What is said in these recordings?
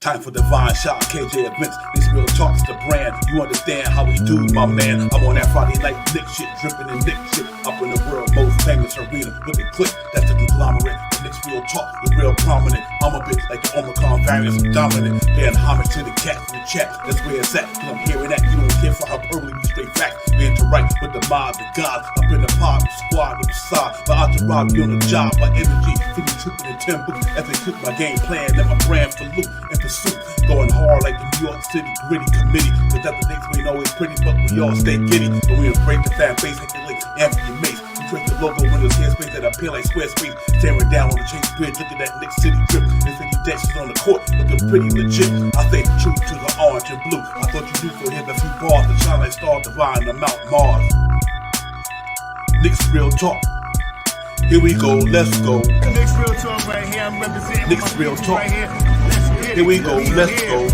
Time for divine shot, KJ events. This real talk is the brand. You understand how we do, my man. I'm on that Friday night Knicks shit, dripping in Knicks shit. Up in the world most famous arena with the click. That's the conglomerate. The Knicks real talk, the real prominent. I'm a bit like the Omicron variant, I'm dominant. Paying homage to the cat in the chat. That's where it's at. Cause I'm hearing that. You don't care for hyperbole, we straight facts. We interact with the mob, the gods. Up in the pod, the squad, the facade. My entourage be on the job, my energy. Feeling tripping in 10 books. As they took my game plan, and my brand for loot and pursuit. Going hard like the New York City gritty committee. Cause that's the things we ain't always pretty, but we all stay giddy. And we embrace the fan base, hit the link, Anthony Mace. We trace the logo when there's space that appear like Squarespace. Staring down on the Chase Bridge, looking at Knicks City drip. And City Dex is on the court, looking pretty legit. I stay true to the orange and blue. I thought you knew for him a few bars to shine like stars divine on Mount Mars. Knicks real talk. Here we go, let's go. Knicks real talk right here. I'm representing Knicks real talk. right here. Here we go, let's go. We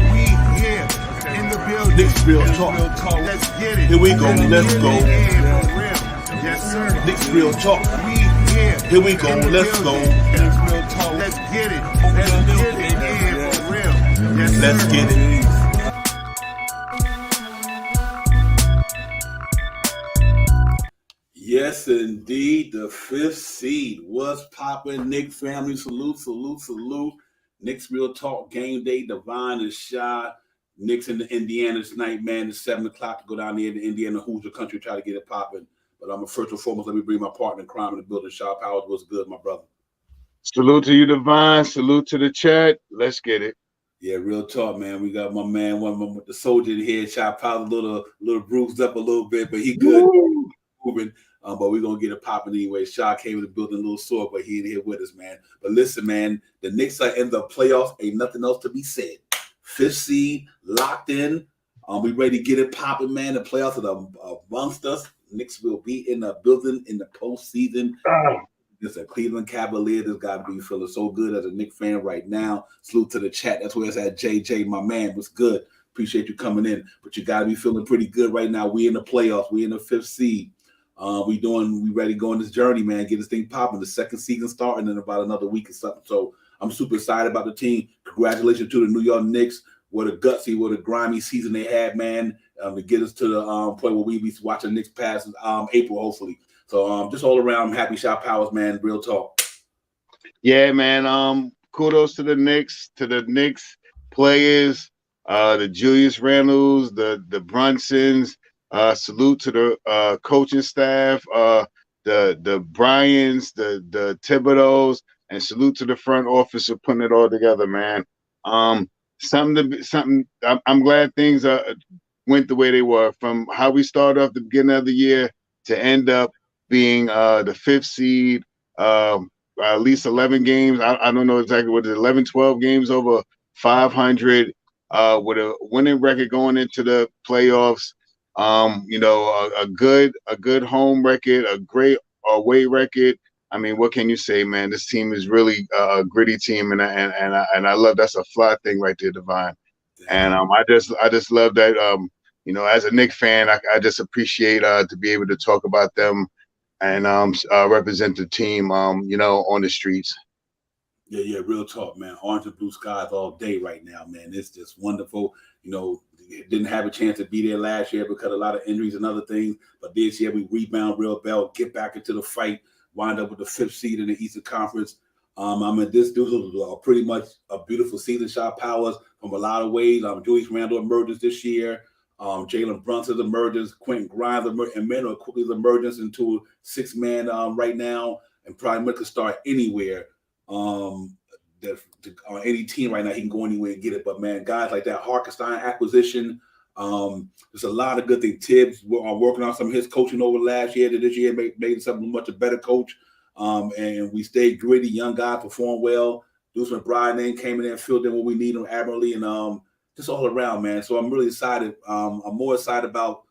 here in the building. Knicks real talk. Let's get it. Here we go, let's go. Yeah, for real. Yes, sir. Knicks real talk. We here. Here we go, in the let's go. building. Knicks real talk. Let's get it. Let's get it. Yeah, for real. Yes, sir. Let's get it. Yes, indeed, the fifth seed was popping. Knicks family, salute, salute, salute. Knicks real talk, game day, Divine and Shy. Knicks in the Indiana tonight, man. It's 7 o'clock to go down there to Indiana, Hoosier country, try to get it popping. But I'm first and foremost, let me bring my partner in crime in the building, Shy Powers. What's good, my brother? Salute to you, Divine. Salute to the chat. Let's get it. Yeah, real talk, man. We got my man, one of them with the soldier in here, Shy Powers, a little bruised up a little bit, but he good. Moving. But we're going to get it popping anyway. Shaw came in the building a little sore, but he ain't here with us, man. But listen, man, the Knicks are in the playoffs. Ain't nothing else to be said. Fifth seed, locked in. We ready to get it popping, man. The playoffs are amongst us. Knicks will be in the building in the postseason. It's a Cleveland Cavalier that's got to be feeling so good as a Knicks fan right now. Salute to the chat. That's where it's at. JJ, my man, what's good? Appreciate you coming in. But you got to be feeling pretty good right now. We in the playoffs. We in the fifth seed. We ready to go on this journey, man. Get this thing popping. The second season starting in about another week or something. So I'm super excited about the team. Congratulations to the New York Knicks. What a gutsy, what a grimy season they had, man. To get us to the point where we be watching Knicks past April, hopefully. So just all around, I'm happy. Shot Powers, man. Real talk. Yeah, man. Kudos to the Knicks players, the Julius Randles, the Brunsons. Salute to the coaching staff, the Bryans, the Thibodeaus, and salute to the front office for putting it all together, man. I'm glad things went the way they were, from how we started off the beginning of the year to end up being the fifth seed, at least 11 games. I don't know exactly what it is, 11, 12 games over 500, with a winning record going into the playoffs. A good home record, a great away record. I mean, what can you say, man? This team is really a gritty team, and I love, that's a fly thing right there, Divine. And I just love that. As a Knicks fan, I just appreciate to be able to talk about them and represent the team, on the streets. Yeah, real talk, man. Orange and blue skies all day right now, man. It's just wonderful. Didn't have a chance to be there last year because of a lot of injuries and other things. But this year we rebound real well, get back into the fight, wind up with the fifth seed in the Eastern Conference. This was pretty much a beautiful season. Shot Powers from a lot of ways. Julius Randle emerges this year. Jalen Brunson's emergence, Quentin Grimes and Mano quickly emergence into a six-man right now, and probably much could start anywhere. On any team right now, he can go anywhere and get it. But man, guys like that Hartenstein acquisition, there's a lot of good things. Tibbs are working on some of his coaching over last year. That this year made something much a better coach. And we stayed gritty. Young guy performed well. Deuce McBride came in there and filled in what we need him admirably, and just all around, man. So I'm really excited. I'm more excited about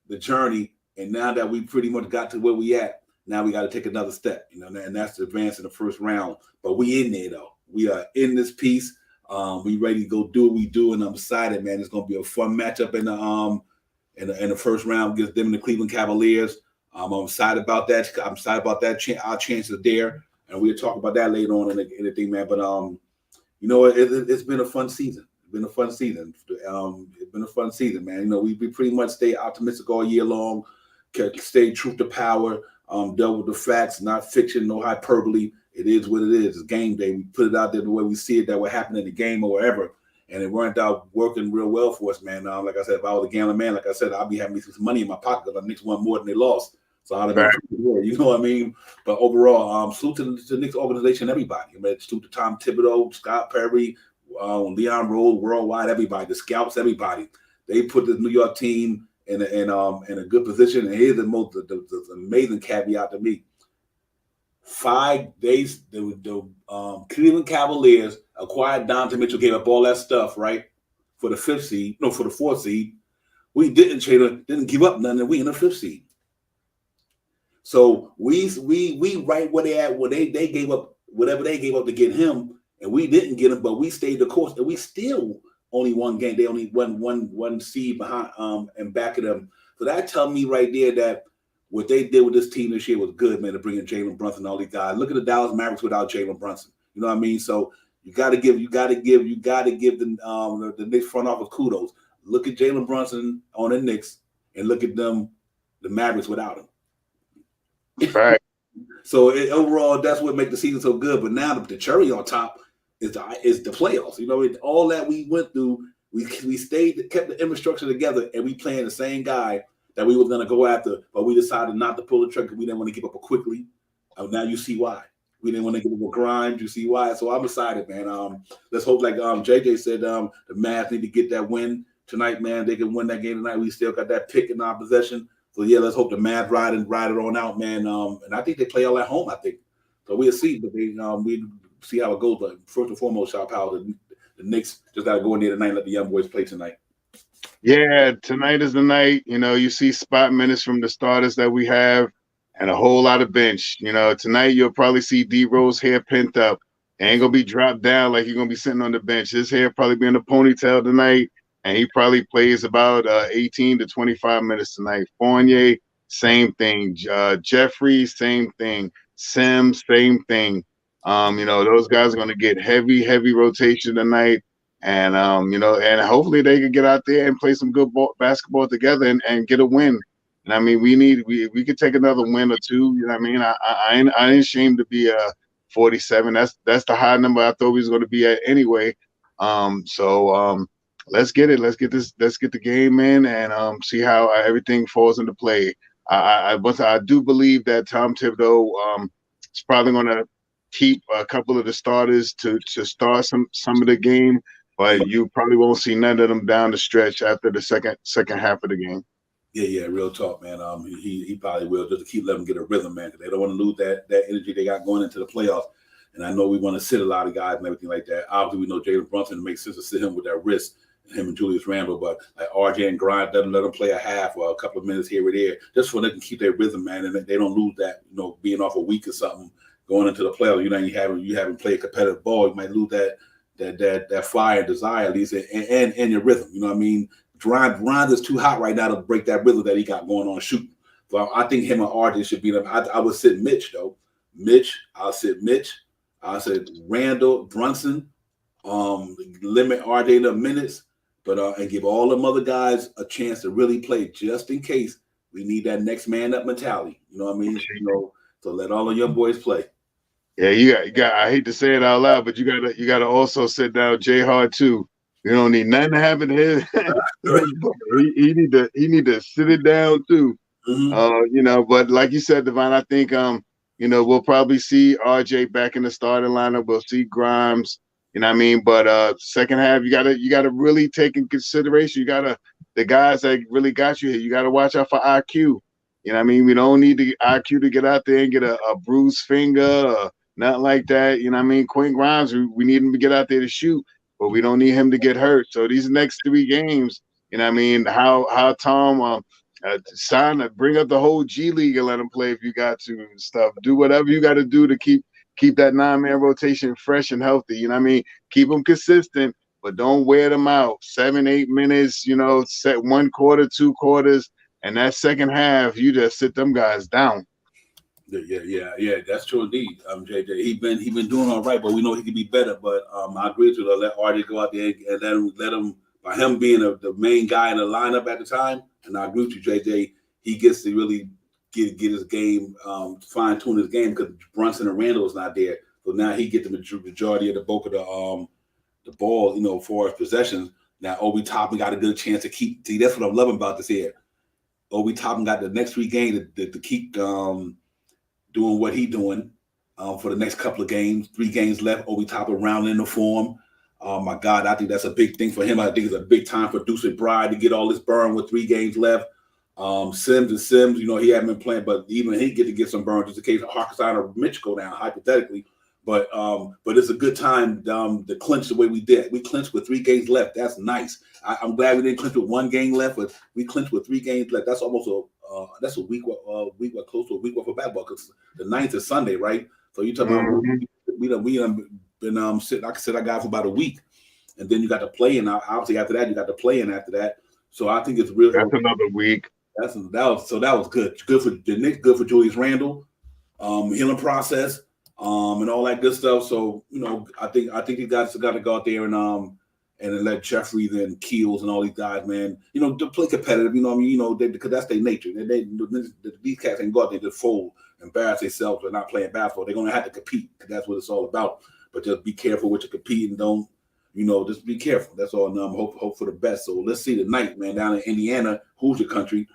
the journey. And now that we pretty much got to where we at, now we got to take another step, and that's to advance in the first round. But we in there, though. We are in this piece. We ready to go do what we do, and I'm excited, man. It's going to be a fun matchup in the first round against them and the Cleveland Cavaliers. I'm excited about that. I'm excited about that. Our chances are there, and we'll talk about that later on in the thing, man. But you know, it's been a fun season. It's been a fun season. It's been a fun season, man. You know, we pretty much stay optimistic all year long, stay true to power, dealt with the facts, not fiction, no hyperbole. It is what it is. It's game day. We put it out there the way we see it, that what happened in the game or wherever. And it weren't out working real well for us, man. Like I said, if I was a gambling man, like I said, I'd be having some money in my pocket because the Knicks won more than they lost. So I'd have been, you know what I mean? But overall, salute to the Knicks organization, everybody. I mean, salute to Tom Thibodeau, Scott Perry, Leon Rose, worldwide, everybody, the scouts, everybody. They put the New York team in a good position. And here's the amazing caveat to me. 5 days, the Cleveland Cavaliers acquired Donovan Mitchell, gave up all that stuff, right? For the 4th seed. We didn't give up nothing, and we in the 5th seed. So we right where they at, where they gave up whatever they gave up to get him, and we didn't get him, but we stayed the course, and we still only won game. They only won one seed behind and back of them. So that tell me right there that what they did with this team this year was good, man, to bring in Jalen Brunson and all these guys. Look at the Dallas Mavericks without Jalen Brunson. You know what I mean? So you got to give the Knicks front office kudos. Look at Jalen Brunson on the Knicks and look at the Mavericks without him. Right. So overall, that's what makes the season so good. But now the cherry on top is the playoffs. You know, all that we went through, we kept the infrastructure together, and we playing the same guy that we were going to go after, but we decided not to pull the trigger. We didn't want to give up quickly. Now you see why. We didn't want to give up a grind. You see why. So I'm excited, man. Let's hope, like JJ said, the Mavs need to get that win tonight, man. They can win that game tonight. We still got that pick in our possession. So, yeah, let's hope the Mavs ride it on out, man. And I think they play all at home, I think. So we'll see. But we see how it goes. But first and foremost, shout out the Knicks. Just got to go in there tonight and let the young boys play tonight. Yeah, tonight is the night. You know, you see spot minutes from the starters that we have and a whole lot of bench. You know, tonight you'll probably see D-Rose hair pent up. Ain't going to be dropped down like you're going to be sitting on the bench. His hair probably be in a ponytail tonight, and he probably plays about 18 to 25 minutes tonight. Fournier, same thing. Jeffrey, same thing. Sims, same thing. You know, those guys are going to get heavy rotation tonight. And, you know, and hopefully they can get out there and play some good basketball together and get a win. And I mean, we could take another win or two. You know what I mean? I ain't ashamed to be 47. That's the high number I thought we was going to be at anyway. So let's get it. Let's get the game in and see how everything falls into play. I do believe that Tom Thibodeau is probably going to keep a couple of the starters to start some of the game. But you probably won't see none of them down the stretch after the second half of the game. Yeah, real talk, man. He probably will, just to keep letting them get a rhythm, man, because they don't want to lose that energy they got going into the playoffs. And I know we want to sit a lot of guys and everything like that. Obviously, we know Jalen Brunson, it makes sense to sit him with that wrist, him and Julius Randle, but like RJ and Grind doesn't let them play a half or a couple of minutes here or there, just so they can keep their rhythm, man, and they don't lose that, you know, being off a week or something going into the playoffs. You know, you haven't played competitive ball, you might lose that fire and desire at least, and your rhythm. You know what I mean? Grind is too hot right now to break that rhythm that he got going on shooting. So I think him and RJ should beat them. I would sit Mitch though. I'll sit Mitch. I said Randall, Brunson. Limit RJ to minutes, but and give all them other guys a chance to really play, just in case we need that next man up mentality. You know what I mean? You know, so let all of your boys play. Yeah, you got. I hate to say it out loud, but you gotta also sit down Jay Hard too. You don't need nothing to happen to him. he need to sit it down too. Mm-hmm. You know, but like you said, Devon, I think you know, we'll probably see RJ back in the starting lineup. We'll see Grimes. You know what I mean? But second half, you gotta really take in consideration. The guys that really got you here, you gotta watch out for IQ. You know what I mean? We don't need the IQ to get out there and get a bruised finger or nothing like that. You know what I mean? Quentin Grimes, we need him to get out there to shoot, but we don't need him to get hurt. So these next 3 games, you know what I mean? How Tom bring up the whole G League and let him play if you got to and stuff. Do whatever you got to do to keep that 9-man rotation fresh and healthy. You know what I mean? Keep them consistent, but don't wear them out. 7-8 minutes, you know, set 1 quarter, 2 quarters, and that second half, you just sit them guys down. Yeah. That's true indeed. JJ, he been doing all right, but we know he could be better. But I agree with you. Let RJ go out there and let him by him being the main guy in the lineup at the time. And I agree with you, JJ. He gets to really get his game, fine tune his game because Brunson and Randall is not there. So now he get the majority of the bulk of the ball, for his possessions. Now Obi Toppin got a good chance to keep. See, that's what I'm loving about this here. Obi Toppin got the next 3 games to keep doing what he doing for the next couple of games. 3 games left. Obi Toppin rounding the form. Oh my God, I think that's a big thing for him. I think it's a big time for Deuce Bride to get all this burn with 3 games left. Sims, he hadn't been playing, but even he get some burn just in case Harkison or Mitch go down, hypothetically. But it's a good time to clinch the way we did. We clinched with 3 games left. That's nice. I'm glad we didn't clinch with 1 game left, but we clinched with 3 games left. That's almost a week close to a week worth of basketball because the 9th is Sunday, right? So you talking about we done been sitting. Like I said, I got for about a week, and then you got to play, and obviously after that you got to play in after that. So I think it's really that's another week. That was good. Good for the Knicks. Good for Julius Randle. Healing process. And all that good stuff. So I think these guys got to go out there and let Jeffrey and Keels and all these guys, man, to play competitive. Because that's their nature. These cats ain't go out there just fold, embarrass themselves, or not playing basketball. They're gonna have to compete because that's what it's all about. But just be careful what you compete and don't. Just be careful. That's all. Hope for the best. So let's see tonight, man, down in Indiana, Hoosier country.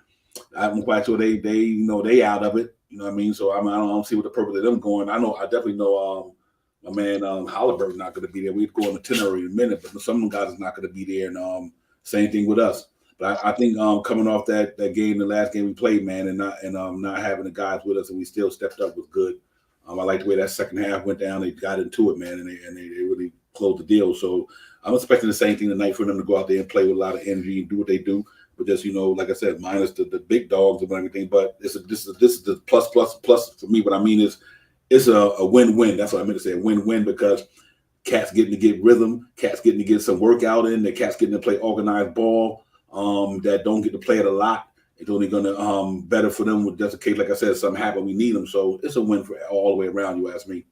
I'm quite sure they out of it. You know what I mean? So I don't see what the purpose of them going. I definitely know my man Halliburton's not going to be there. We'd go on the itinerary in a minute, but some of them guys is not going to be there. And same thing with us. But I think coming off that game, the last game we played, man, and not having the guys with us and we still stepped up was good. I like the way that second half went down. They got into it, man, and they really closed the deal. So I'm expecting the same thing tonight for them to go out there and play with a lot of energy and do what they do. But just like I said, minus the big dogs and everything. But this is the plus for me. What I mean is, it's a win-win. That's what I meant to say, a win-win, because cats getting to get rhythm, cats getting to get some workout in, the cats getting to play organized ball that don't get to play it a lot. It's only going to better for them with just in case, like I said, something happen, we need them. So it's a win for all the way around. You ask me.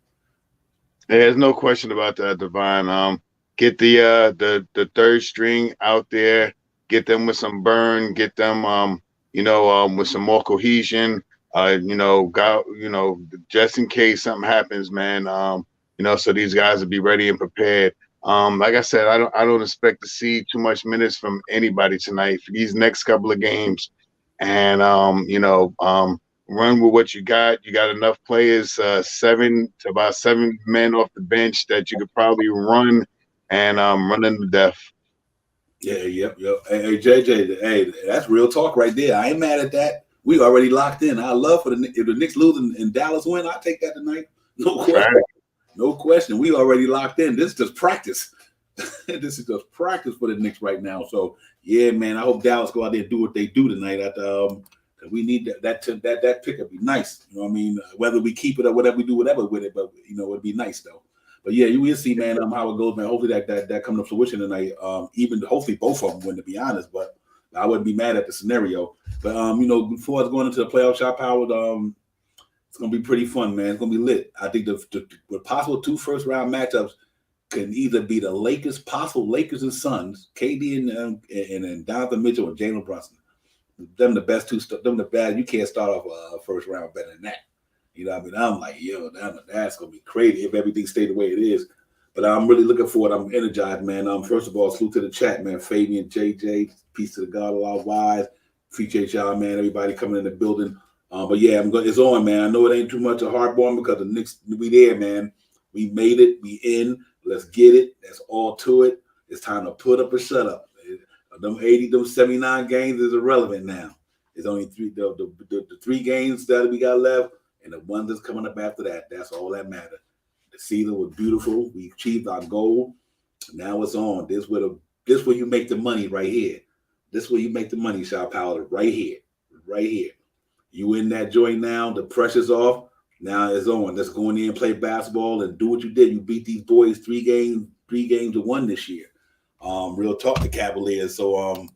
There's no question about that, Divine. Get the third string out there. Get them with some burn. Get them, with some more cohesion. Just in case something happens, man. So these guys will be ready and prepared. Like I said, I don't expect to see too much minutes from anybody tonight for these next couple of games. And run with what you got. You got enough players, 7 men off the bench that you could probably run and run them to death. Yeah, yep. Hey, JJ, hey, that's real talk right there. I ain't mad at that. We already locked in. I love if the Knicks lose and Dallas win, I'll take that tonight. No question. Right. No question. We already locked in. This is just practice. This is just practice for the Knicks right now. So yeah, man, I hope Dallas go out there and do what they do tonight. We need that pick up be nice. You know what I mean? Whether we keep it or whatever we do, whatever with it, but it'd be nice though. But yeah, you will see, man, how it goes, man. Hopefully that comes to fruition tonight. Even hopefully both of them win, to be honest. But I wouldn't be mad at the scenario. But before it's going into the playoff shot, Howard, it's gonna be pretty fun, man. It's gonna be lit. I think the possible 2 first-round matchups can either be the Lakers and Suns, KD and Donovan Mitchell and Jalen Brunson. Them the best two. Them the bad. You can't start off a first round better than that. You know what I mean? I'm like, that's gonna be crazy if everything stayed the way it is. But I'm really looking forward. I'm energized, man. First of all, salute to the chat, man. Fabian, JJ, peace to the God of our wise. Appreciate y'all, man. Everybody coming in the building. But yeah, it's on, man. I know it ain't too much of heartwarming because the Knicks, we there, man. We made it. We in. Let's get it. That's all to it. It's time to put up or shut up. Them 79 games is irrelevant now. It's only the 3 games that we got left. And the one that's coming up after that, that's all that matters. The season was beautiful. We achieved our goal. Now it's on. This where you make the money right here. This where you make the money, Shaw Powder, right here. Right here. You in that joint now. The pressure's off. Now it's on. Let's go in there and play basketball and do what you did. You beat these boys 3 games to 1 this year. Real talk, the Cavaliers. So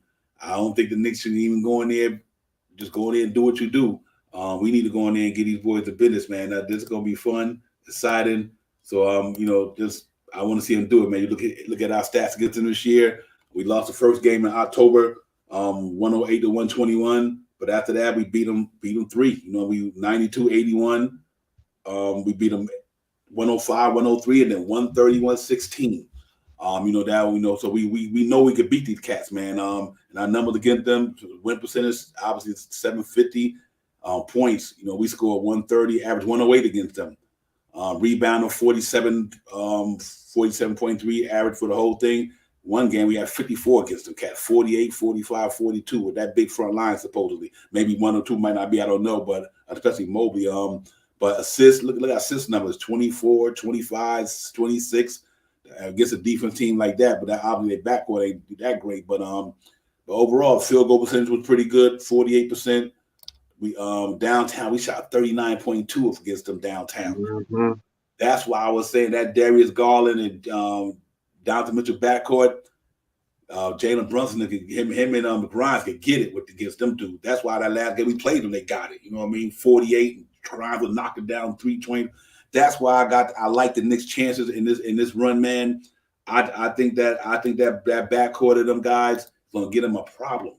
I don't think the Knicks should even go in there. Just go in there and do what you do. We need to go in there and get these boys the business, man. This is gonna be fun, exciting. So just I want to see them do it, man. You look at our stats against them this year. We lost the first game in October, 108 to 121. But after that, we beat them 3. We 92-81. We beat them 105, 103, and then 130, 116. So we know we could beat these cats, man. And our numbers against them, win percentage, obviously it's 750 points. We scored 130, average 108 against them. Rebound of 47.3 average for the whole thing. One game we had 54 against them cats, 48, 45, 42 with that big front line supposedly. Maybe 1 or 2 might not be, I don't know, but especially Mobley. But assists, look at assist numbers, 24, 25, 26 against a defense team like that. But that obviously their backcourt ain't that great. But overall, field goal percentage was pretty good, 48%. We downtown, we shot 39.2 against them downtown. Mm-hmm. That's why I was saying that Darius Garland and Donovan Mitchell backcourt, Jalen Brunson, him and Grimes could get it against them dudes. That's why that last game we played them, they got it. You know what I mean? 48. Grimes was knocking down 320. That's why I like the Knicks' chances in this run, man. I think that backcourt of them guys is gonna get them a problem.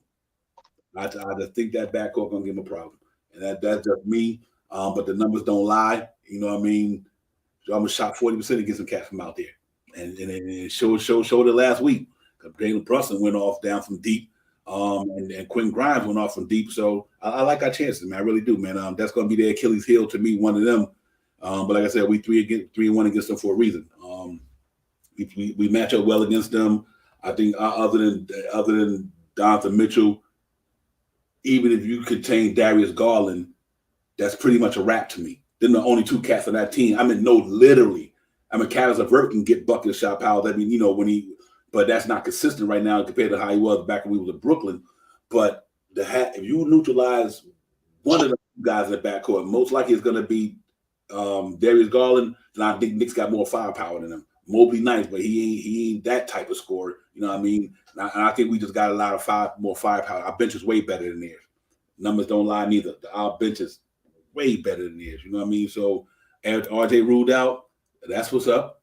I just think that backcourt gonna give them a problem, and that's just me. But the numbers don't lie. You know what I mean? So I'm gonna shot 40% against some cats from out there, and it showed it last week. Jalen Brunson went off down from deep, and Quentin Grimes went off from deep. So I like our chances, man. I really do, man. That's gonna be their Achilles heel to me, one of them. But like I said, we 3-1 against them for a reason. We match up well against them. I think other than Donovan Mitchell, even if you contain Darius Garland, that's pretty much a wrap to me. They're the only 2 cats on that team. I mean, no, literally. I mean, Caris LeVert can get bucket shot power. I mean, but that's not consistent right now compared to how he was back when we was in Brooklyn. But if you neutralize one of the guys in the backcourt, most likely it's going to be Darius Garland. And I think Knicks got more firepower than him. Mobley nice, but he ain't that type of scorer. You know what I mean? And I think we just got a lot of more firepower. Our bench is way better than theirs. Numbers don't lie neither. Our bench is way better than theirs. You know what I mean? So RJ ruled out. That's what's up.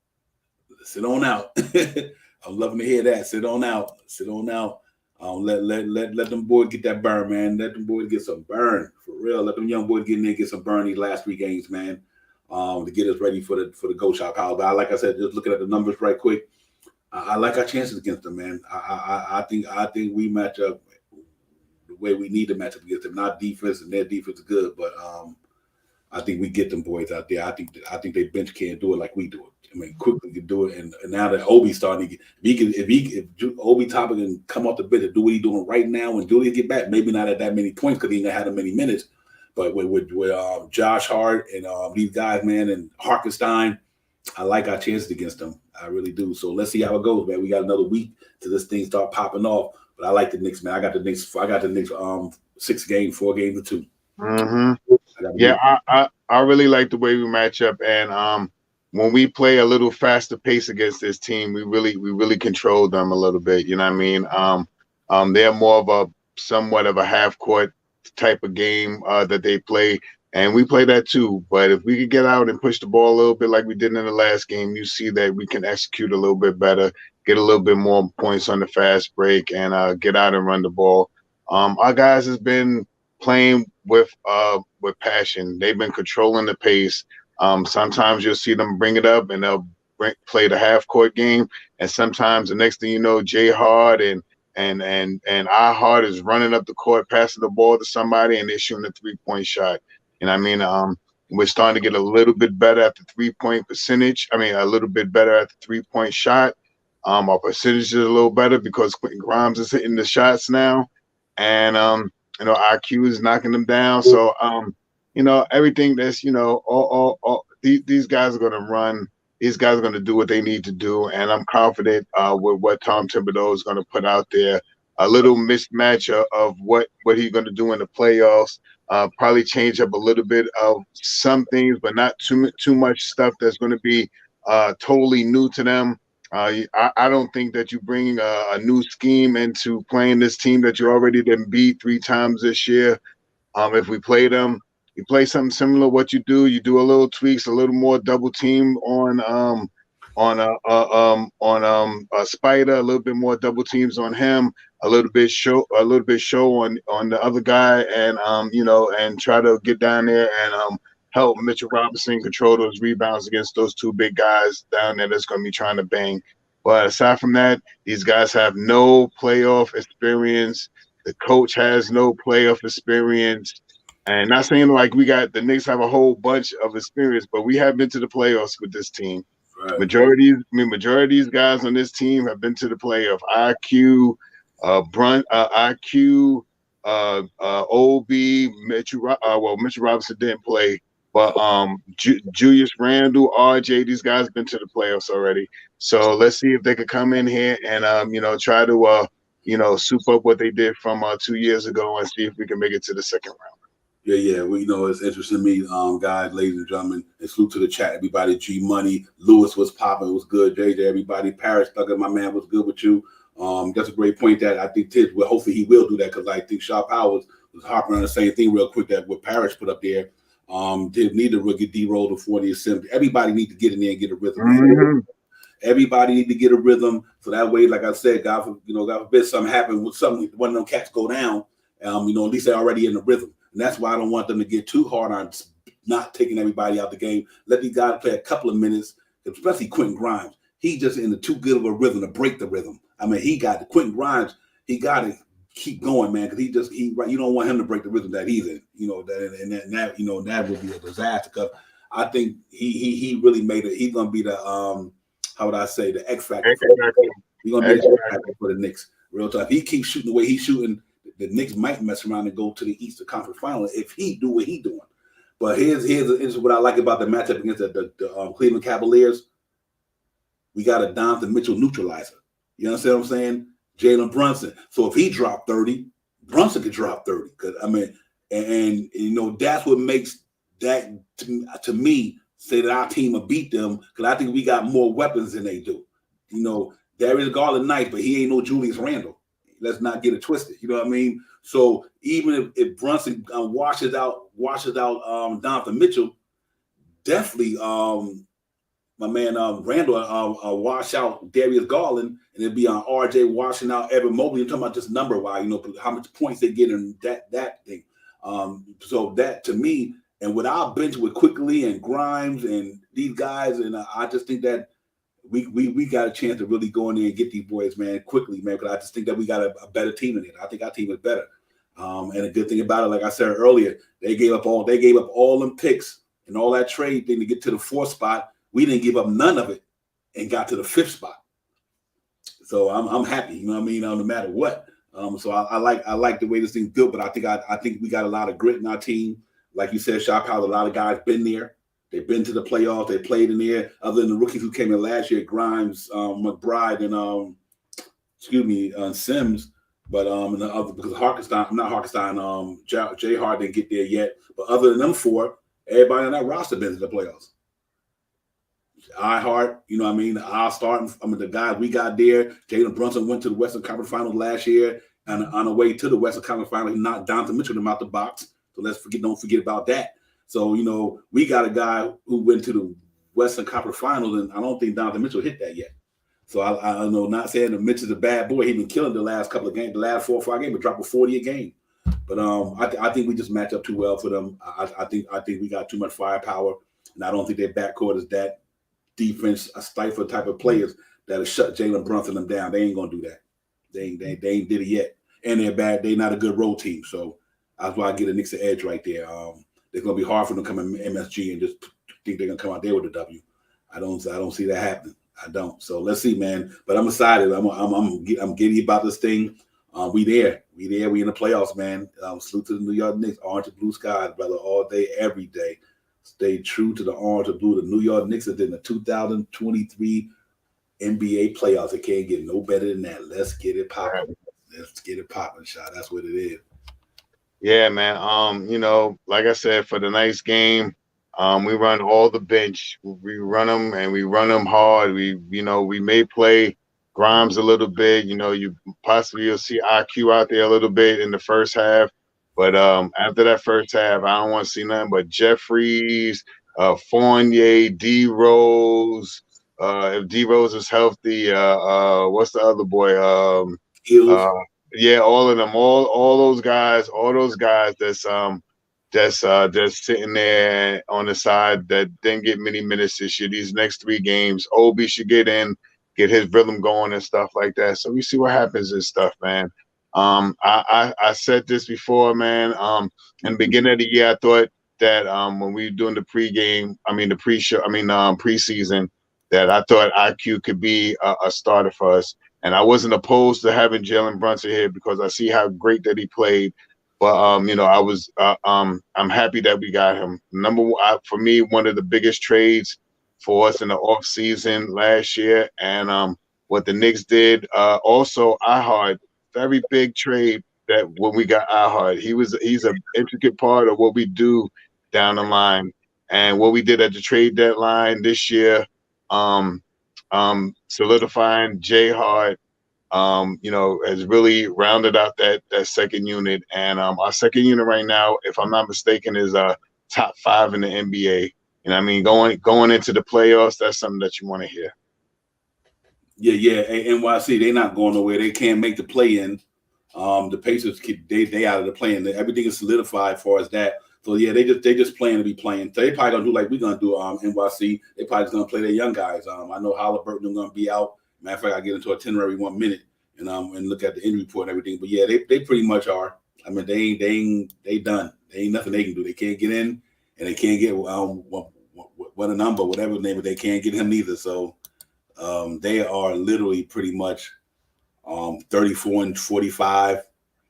Sit on out. I'm loving to hear that. Sit on out. Sit on out. Let them boys get that burn, man. Let them boys get some burn for real. Let them young boys get in there and get some burn these last 3 games, man. To get us ready for the go shop house. But like I said, just looking at the numbers right quick, I like our chances against them, man. I think we match up the way we need to match up against them. Not defense, and their defense is good, but I think we get them boys out there. I think they bench can't do it like we do it. I mean, quickly can do it, and now that Obi's starting to get, if Obi Toppin can come off the bench and do what he's doing right now, when Julius get back, maybe not at that many points because he ain't gonna have that many minutes. But with Josh Hart and these guys, man, and Hartenstein, I like our chances against them. I really do. So let's see how it goes, man. We got another week till this thing start popping off. But I like the Knicks, man. I got the Knicks 6 games, 4 games to 2. Mm-hmm. Yeah, I really like the way we match up, and when we play a little faster pace against this team, we really control them a little bit. You know what I mean? They're more of a somewhat of a half court type of game that they play, and we play that too. But if we could get out and push the ball a little bit like we did in the last game, you see that we can execute a little bit better, get a little bit more points on the fast break, and get out and run the ball. Our guys has been playing with passion. They've been controlling the pace. Sometimes you'll see them bring it up and they'll play the half court game, and sometimes the next thing you know, Jay Hard and our Hard is running up the court, passing the ball to somebody, and they're shooting a 3-point shot. You know what I mean? We're starting to get a little bit better at the 3-point percentage. I mean, a little bit better at the 3-point shot. Our percentage is a little better because Quentin Grimes is hitting the shots now, and IQ is knocking them down. So everything that's all these guys are going to run. These guys are going to do what they need to do, and I'm confident with what Tom Thibodeau is going to put out there. A little mismatch of what he's going to do in the playoffs. Probably change up a little bit of some things, but not too much stuff that's going to be totally new to them. I don't think that you bring a new scheme into playing this team that you already done beat 3 times this year. If we play them, You play something similar to what you do. You do a little tweaks, a little more double team on Spider, a little bit more double teams on him, a little bit show on the other guy, and and try to get down there and help Mitchell Robinson control those rebounds against those two big guys down there that's going to be trying to bang. But aside from that, these guys have no playoff experience. The coach has no playoff experience. And not saying like the Knicks have a whole bunch of experience, but we have been to the playoffs with this team. Right. Majority of these guys on this team have been to the playoff. IQ, OB, Mitchell Robinson didn't play, but Julius Randle, RJ, these guys have been to the playoffs already. So let's see if they could come in here and try to soup up what they did from 2 years ago and see if we can make it to the second round. Yeah. Well, it's interesting to me, guys, ladies and gentlemen. And salute to the chat, everybody. G Money, Lewis was popping, it was good. JJ, everybody. Paris Thugger, my man, was good with you. That's a great point that I think Tibbs, well, hopefully he will do that, because I think Sharp Howard was harping on the same thing real quick that what Paris put up there. Tibbs need to get D-rolled before the assembly. Everybody need to get in there and get a rhythm. Mm-hmm. Everybody need to get a rhythm, so that way, like I said, God forbid something happen with one of them cats go down. At least they're already in the rhythm. And that's why I don't want them to get too hard on not taking everybody out the game. Let these guys play a couple of minutes, especially Quentin Grimes. He just in the too good of a rhythm to break the rhythm. I mean, Quentin Grimes, he got to keep going, man, because you don't want him to break the rhythm that he's in. That would be a disaster, because I think he really made it. He's gonna be the the X factor. He's gonna be the X factor for the Knicks. Real tough. If he keeps shooting the way he's shooting, the Knicks might mess around and go to the Eastern Conference Final if he do what he's doing. But here's what I like about the matchup against the Cleveland Cavaliers. We got a Donovan Mitchell neutralizer. You understand what I'm saying? Jalen Brunson. So if he dropped 30, Brunson could drop 30. And that's what makes that to me say that our team will beat them, because I think we got more weapons than they do. Darius Garland nice, but he ain't no Julius Randle. Let's not get it twisted. You know what I mean? So even if Brunson washes out Donovan Mitchell, definitely my man Randall wash out Darius Garland, and it'd be on RJ washing out Evan Mobley. I'm talking about just number-wise, how much points they get in that thing. So that to me, and with our bench with Quickly and Grimes and these guys, and I just think that we got a chance to really go in there and get these boys, man, quickly, man, because I just think that we got a better team in it. I think our team is better. And a good thing about it, like I said earlier, they gave up all them picks and all that trade thing to get to the 4th spot. We didn't give up none of it and got to the 5th spot. So I'm happy, you know what I mean, no matter what. So I like the way this thing's built, but I think we got a lot of grit in our team. Like you said, Shop House, a lot of guys been there. They've been to the playoffs. They played in there. Other than the rookies who came in last year, Grimes, McBride, and Sims. But and the other, because Jay Hart didn't get there yet. But other than them 4, everybody on that roster been to the playoffs. iHeart, you know what I mean? I'll start. The guys we got there. Jalen Brunson went to the Western Conference Finals last year, and on the way to the Western Conference Finals, he knocked Donovan Mitchell out the box. So don't forget about that. So, we got a guy who went to the Western Conference Finals, and I don't think Donovan Mitchell hit that yet. So I know, not saying that Mitchell's a bad boy. He's been killing the last couple of games, the last 4 or 5 games, but dropping 40 a game. But I think we just match up too well for them. I think we got too much firepower, and I don't think their backcourt is that defense, a stifle type of players that'll shut Jalen Brunson them down. They ain't gonna do that. They ain't did it yet, and they're bad. They're not a good road team. So that's why I get a Knicks an edge right there. It's gonna be hard for them to come in MSG and just think they're gonna come out there with a W. I don't see that happening. I don't. So let's see, man. But I'm excited. I'm giddy about this thing. We there. We in the playoffs, man. Salute to the New York Knicks. Orange and blue skies, brother, all day, every day. Stay true to the orange and blue. The New York Knicks are in the 2023 NBA playoffs. It can't get no better than that. Let's get it popping. Let's get it popping, Shot. That's what it is. Yeah, man. Like I said, for the next game, we run all the bench. We run them, and we run them hard. We may play Grimes a little bit. You possibly you'll see IQ out there a little bit in the first half, But after that first half, I don't want to see nothing but Jeffries, Fournier, D Rose. If D Rose is healthy, what's the other boy? Skills. Yeah, all of them, all those guys that's sitting there on the side that didn't get many minutes this year. These next 3 games, Obi should get in, get his rhythm going and stuff like that. So we see what happens and stuff, man. I said this before, man. In the beginning of the year, I thought that when we were doing the preseason, that I thought IQ could be a starter for us. And I wasn't opposed to having Jalen Brunson here because I see how great that he played. But I'm happy that we got him. For me, one of the biggest trades for us in the off season last year, and what the Knicks did. Also, iHeart, very big trade that when we got iHeart, he's an intricate part of what we do down the line, and what we did at the trade deadline this year, solidifying J Hart. Has really rounded out that second unit. And our second unit right now, if I'm not mistaken, is top 5 in the NBA. And I mean, going into the playoffs, that's something that you want to hear. Yeah. NYC, they're not going nowhere. They can't make the play-in. The Pacers they out of the play-in. Everything is solidified as far as that. So yeah, they just plan to be playing. So they probably gonna do like we're gonna do NYC. They probably just gonna play their young guys. I know Halliburton is gonna be out. Matter of fact, I get into itinerary 1 minute and look at the injury report and everything. But yeah, they pretty much are. I mean, they done. There ain't nothing they can do. They can't get in, and they can't get what a number, whatever the name, but they can't get him neither. So they are literally pretty much 34-45.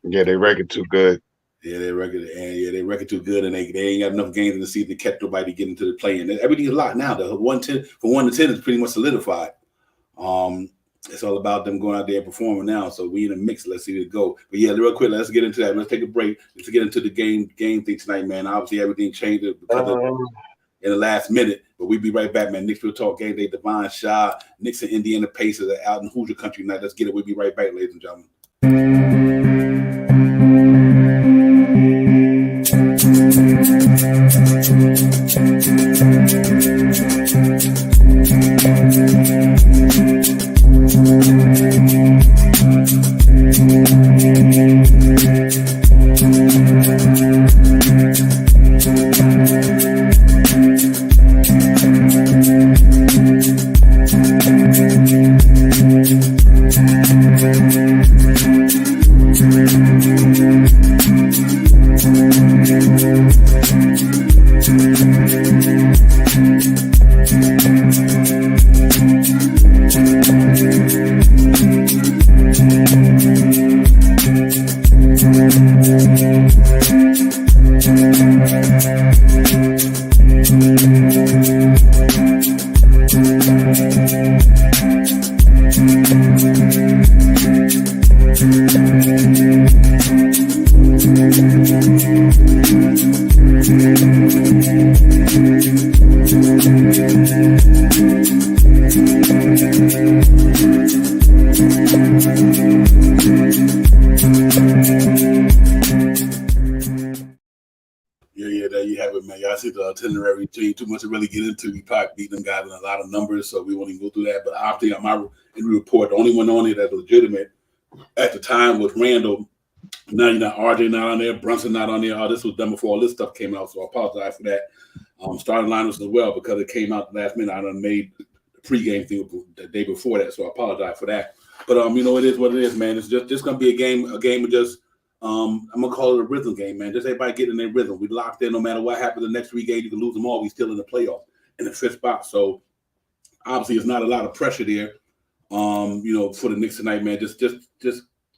Yeah, they record too good. Yeah, they record too good, and they ain't got enough games in the season to catch nobody getting to the play-in. Everything's locked now. The 1-10 from 1 to 10 is pretty much solidified. It's all about them going out there and performing now. So we in a mix. Let's see where it go. But yeah, real quick, let's get into that. Let's take a break. Let's get into the game thing tonight, man. Obviously, everything changed because in the last minute. But we'll be right back, man. Knicks will talk game day. Devon Shaw, Knicks and Indiana Pacers are out in Hoosier country tonight. Let's get it. We'll be right back, ladies and gentlemen. Itinerary too much to really get into. We probably beat them guys in a lot of numbers, so we won't even go through that. But I think on my injury report, the only one on it that's legitimate at the time was Randall. Now you know RJ not on there, Brunson not on there. Oh, this was done before all this stuff came out, so I apologize for that. Starting lineups as well because it came out the last minute. I done made the pregame thing the day before that, so I apologize for that. But it is what it is, man. It's just gonna be a game of just. I'm gonna call it a rhythm game, man. Just everybody get in their rhythm. We locked in. No matter what happens, the next 3 games you can lose them all. We still in the playoff in the 5th spot. So obviously, it's not a lot of pressure there. For the Knicks tonight, man. Just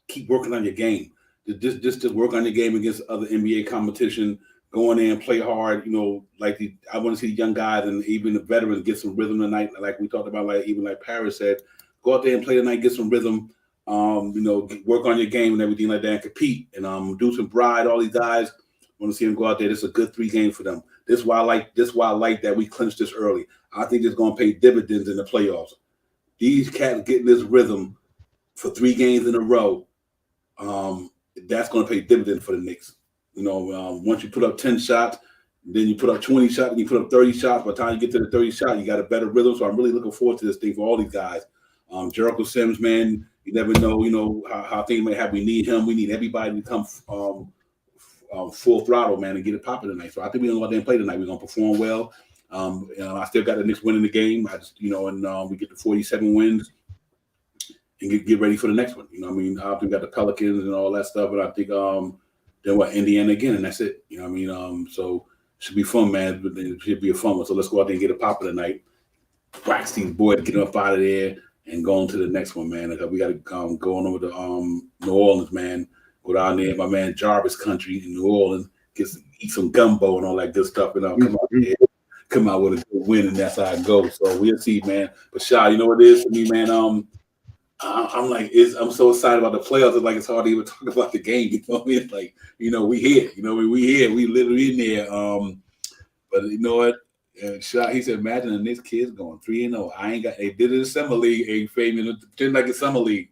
keep working on your game. Just work on your game against other NBA competition. Go in there and play hard. I want to see the young guys and even the veterans get some rhythm tonight. Like we talked about, like Paris said, go out there and play tonight, get some rhythm. Work on your game and everything like that and compete. And Deuce and Bride, all these guys, want to see them go out there. This is a good 3 games for them. This is why I like that we clinched this early. I think it's going to pay dividends in the playoffs. These cats getting this rhythm for 3 games in a row, that's going to pay dividends for the Knicks. Once you put up 10 shots, then you put up 20 shots, and you put up 30 shots. By the time you get to the 30 shot, you got a better rhythm. So I'm really looking forward to this thing for all these guys. Jericho Sims, man, you never know, how things may have. We need him. We need everybody to come full throttle, man, and get it popping tonight. So I think we're going to go out there and play tonight. We're going to perform well. I still got the Knicks winning the game. I just, and we get to 47 wins and get ready for the next one. I think we got the Pelicans and all that stuff, but I think then Indiana again, and that's it. So it should be fun, man. It should be a fun one. So let's go out there and get it popping tonight. Wax these boys, get up out of there and go on to the next one, man. We got to go on over to New Orleans, man. Go down there, my man Jarvis country in New Orleans, eat some gumbo and all that good stuff, and come out with a good win, and that's how it goes. So we'll see, man. But Sha, you know what it is for me, man. I'm so excited about the playoffs. It's like it's hard to even talk about the game. You know what I mean? It's like, we here. We here. We literally in there. But you know what? Sha, he said, imagine the Knicks kids going 3-0. I ain't got. They did it in summer league. A famous pretend like it's summer league.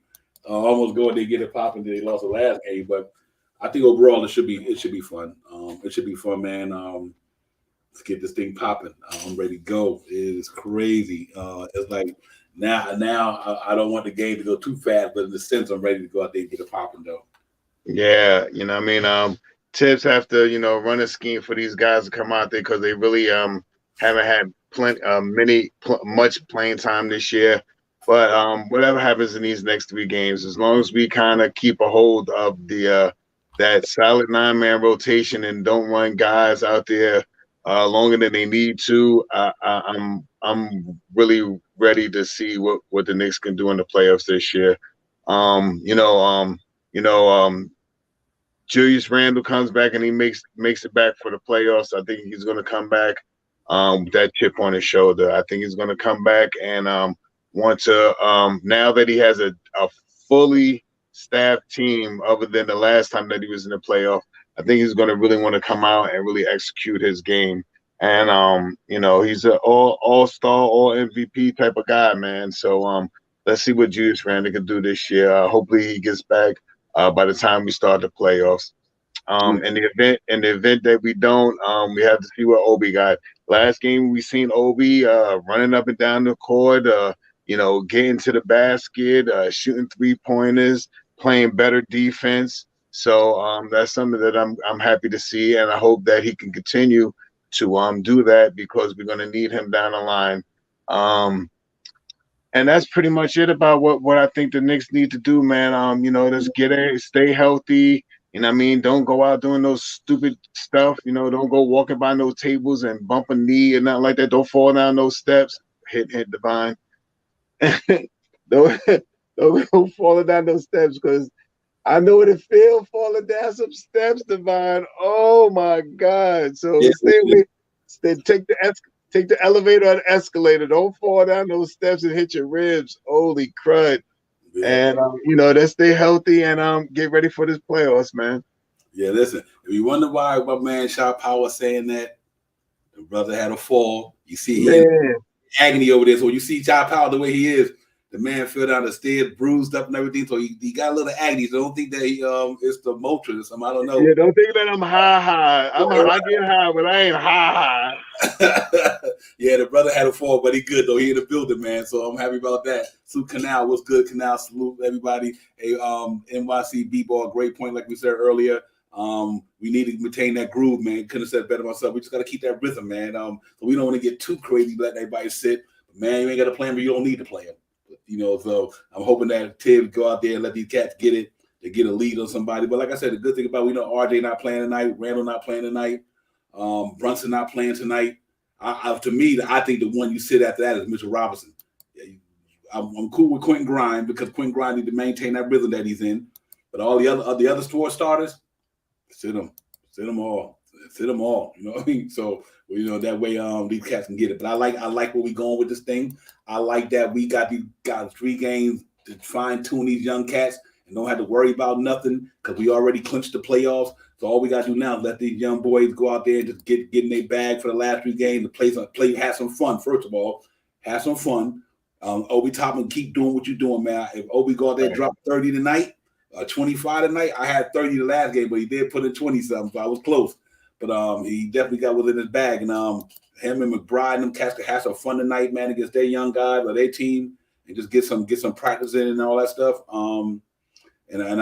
Almost go and they get it popping. They lost the last game, but I think overall it should be fun. It should be fun, man. Let's get this thing popping. I'm ready to go. It is crazy. It's like now I don't want the game to go too fast, but in the sense I'm ready to go out there and get it popping though. Yeah, Tips have to run a scheme for these guys to come out there because they really haven't had much playing time this year. But whatever happens in these next 3 games, as long as we kind of keep a hold of the that solid 9-man rotation and don't run guys out there longer than they need to, I'm really ready to see what the Knicks can do in the playoffs this year. Julius Randle comes back and he makes it back for the playoffs. I think he's going to come back with that chip on his shoulder. I think he's going to come back and want to now that he has a fully staffed team other than the last time that he was in the playoff, I think he's going to really want to come out and really execute his game. And he's an all-star, all MVP type of guy, man. So let's see what Julius Randle can do this year. Hopefully he gets back by the time we start the playoffs. In the event that we don't, we have to see what Obi got. Last game we seen Obi running up and down the court, getting to the basket, shooting 3-pointers, playing better defense. So that's something that I'm happy to see, and I hope that he can continue to do that because we're going to need him down the line. And that's pretty much it about what I think the Knicks need to do, man. Let's get it, stay healthy. Don't go out doing those stupid stuff. Don't go walking by no tables and bump a knee and nothing like that. Don't fall down those steps. Hit Divine. don't go falling down those steps because I know what it feels falling down some steps, Divine. Oh my God! So take the elevator or the escalator. Don't fall down those steps and hit your ribs. Holy crud! Yeah. And let's stay healthy and get ready for this playoffs, man. Yeah, listen. If you wonder why my man Shot Power saying that the brother had a fall, you see agony over there. So when you see Shot Power the way he is, the man fell down the stairs, bruised up and everything. So he got a little agony. So don't think that it's the Motrin or something. I don't know. Yeah, don't think that I'm high. I get high, but I ain't high. Yeah, the brother had a fall, but he good though. He in the building, man. So I'm happy about that. Salute Canal, what's good? Canal, salute everybody. Hey, NYC B-ball, great point, like we said earlier. We need to maintain that groove, man. Couldn't have said it better myself. We just got to keep that rhythm, man. So we don't want to get too crazy, let everybody sit. But man, you ain't got to play him, but you don't need to play him. So I'm hoping that Tibbs go out there and let these cats get it. They get a lead on somebody. But like I said, the good thing about RJ not playing tonight, Randall not playing tonight, Brunson not playing tonight. To me, I think the one you sit after that is Mitchell Robinson. I'm cool with Quentin Grimes because Quentin Grimes need to maintain that rhythm that he's in. But all the other four starters, sit them all. You know what I mean? So that way these cats can get it. But I like where we going with this thing. I like that we got these guys 3 games to fine tune these young cats and don't have to worry about nothing because we already clinched the playoffs. So all we got to do now is let these young boys go out there and just get in their bag for the last 3 games to play, have some fun. First of all, have some fun. Obi Toppin, keep doing what you're doing, man. If Obi go out there and drop 30 tonight, 25 tonight. I had 30 the last game, but he did put in 20 something, so I was close. But he definitely got within his bag, and him and McBride and them cats could have some fun tonight, man, against their young guys or their team, and just get some practice in and all that stuff. And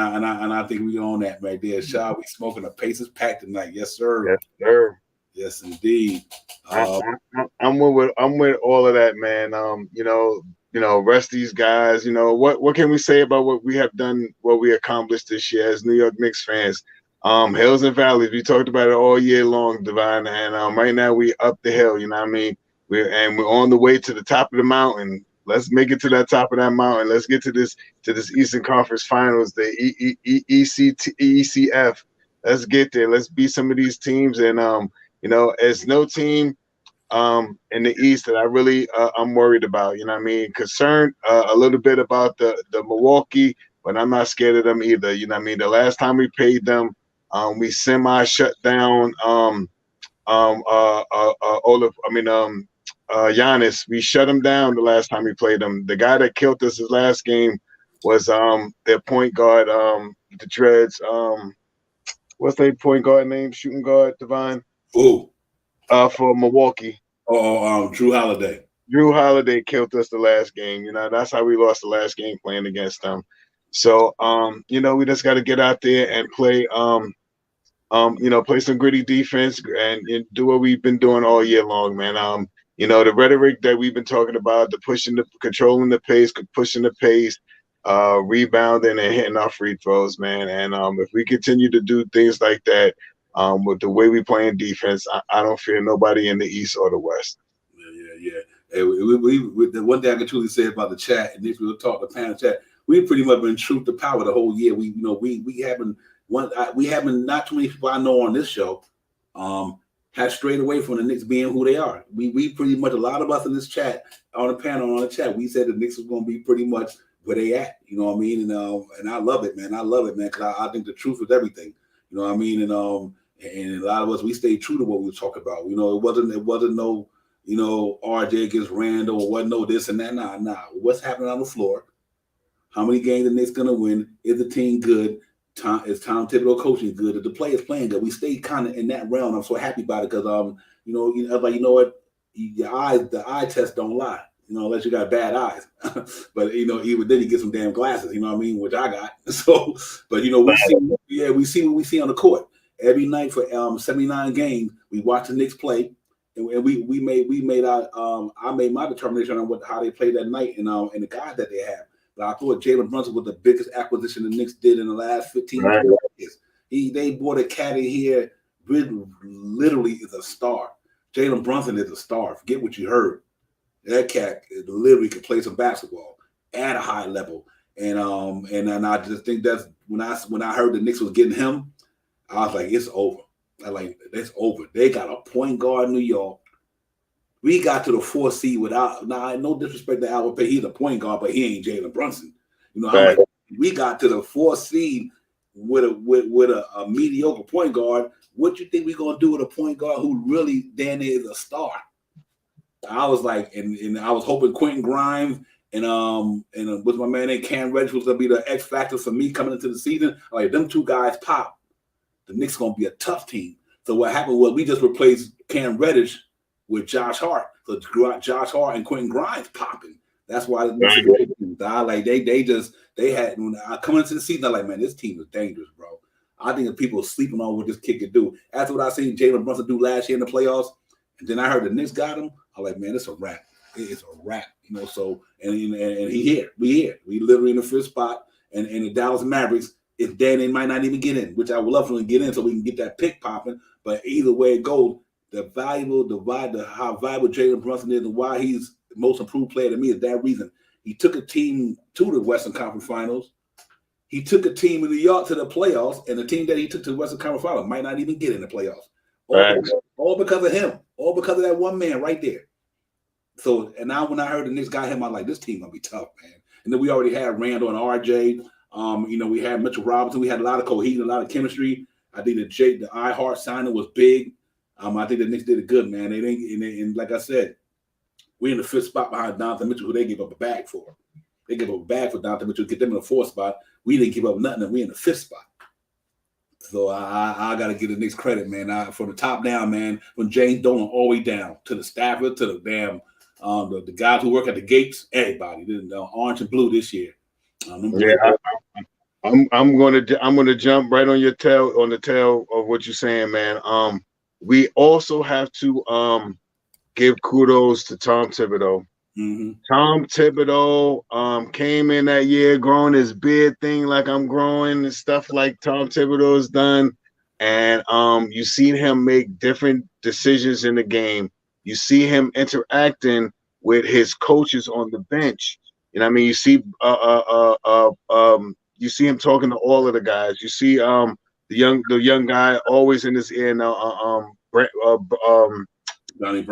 I think we on that right there. Shaw, we smoking a Pacers pack tonight. Yes, sir. Yes, sir. Yes, indeed. I'm with all of that, man. Rest these guys. What can we say about what we have done, what we accomplished this year as New York Knicks fans? Hills and valleys. We talked about it all year long, Divine, and right now we up the hill. You know what I mean? We're on the way to the top of the mountain. Let's make it to that top of that mountain. Let's get to this Eastern Conference Finals, the ECF. Let's get there. Let's beat some of these teams, and as no team in the East that I really I'm worried about. You know what I mean? Concerned a little bit about the Milwaukee, but I'm not scared of them either. You know what I mean? The last time we played them, we semi shut down Giannis. We shut him down the last time we played them. The guy that killed us his last game was their point guard, the Dreads. What's their point guard name? Shooting guard, Divine. Who? For Milwaukee. Drew Holiday. Drew Holiday killed us the last game. That's how we lost the last game playing against them. So we just got to get out there and play play some gritty defense and do what we've been doing all year long, man. The rhetoric that we've been talking about, controlling the pace, pushing the pace, rebounding and hitting our free throws, man. And if we continue to do things like that, with the way we play in defense, I don't fear nobody in the East or the West. Yeah. Hey, the one thing I can truly say about the chat, and if we will talk the panel chat, we've pretty much been truth to power the whole year. We haven't not too many people I know on this show have strayed away from the Knicks being who they are. We pretty much, a lot of us in this chat on the panel on the chat, we said the Knicks was going to be pretty much where they at. You know what I mean? And I love it, man. Because I think the truth is everything. You know what I mean? And a lot of us, we stayed true to what we were talking about. It wasn't no, RJ against Randall, or wasn't no this and that. Nah. What's happening on the floor? How many games the Knicks gonna win? Is the team good? Is Tom Thibodeau coaching good? Is the players playing good? We stayed kind of in that realm. I'm so happy about it because what? The eye test don't lie. Unless you got bad eyes. But even then you get some damn glasses, you know what I mean, which I got. So, but we see what we see on the court. Every night for 79 games, we watch the Knicks play, and we made I made my determination on how they played that night and the guys that they have. But I thought Jalen Brunson was the biggest acquisition the Knicks did in the last 15 years. They bought a cat in here, literally is a star. Jalen Brunson is a star. Forget what you heard. That cat literally can play some basketball at a high level, and I just think that's when I heard the Knicks was getting him, I was like, it's over. It's over. They got a point guard in New York. We got to the 4th seed without. Now, no disrespect to Albert Pay, he's a point guard, but he ain't Jalen Brunson. We got to the 4th seed with a mediocre point guard. What you think we're gonna do with a point guard who really then is a star? I was like, and I was hoping Quentin Grimes and with my man named Cam Reddish was gonna be the X factor for me coming into the season. Like them two guys pop, the Knicks gonna be a tough team. So what happened was we just replaced Cam Reddish with Josh Hart. So Josh Hart and Quentin Grimes popping. That's why the Knicks are great team. They had when I come into the season, I'm like, man, this team is dangerous, bro. I think that people are sleeping on what this kid could do. After what I seen Jalen Brunson do last year in the playoffs, and then I heard the Knicks got him. I'm like, man, it's a wrap. It's a wrap, So and he here. We literally in the 5th spot, and the Dallas Mavericks. If then they might not even get in, which I would love for them to get in, so we can get that pick popping. But either way it goes, how valuable Jalen Brunson is, and why he's the most improved player to me is that reason. He took a team to the Western Conference Finals. He took a team in New York to the playoffs, and the team that he took to the Western Conference Finals might not even get in the playoffs. All because of him. All because of that one man right there. So, and now when I heard the Knicks got him, I'm like, this team gonna be tough, man. And then we already had Randall and RJ. We had Mitchell Robinson. We had a lot of cohesion, a lot of chemistry. I think the iHeart signing was big. I think the Knicks did it good, man. And like I said, we're in the 5th spot behind Donovan Mitchell, who they gave up a bag for. They gave up bad for Donovan Mitchell to get them in the 4th spot. We didn't give up nothing, and we in the 5th spot. So I got to give the Knicks credit, man. From the top down, man, from James Dolan all the way down to the Stafford, to the damn the guys who work at the gates, everybody. Orange and blue this year. I'm gonna jump right on the tail of what you're saying, man. We also have to give kudos to Tom Thibodeau. Mm-hmm. Tom Thibodeau came in that year growing his beard thing like I'm growing and stuff like Tom Thibodeau's done. And you see him make different decisions in the game. You see him interacting with his coaches on the bench. You know what I mean? You see him talking to all of the guys. You see the young guy always in his ear now, Johnny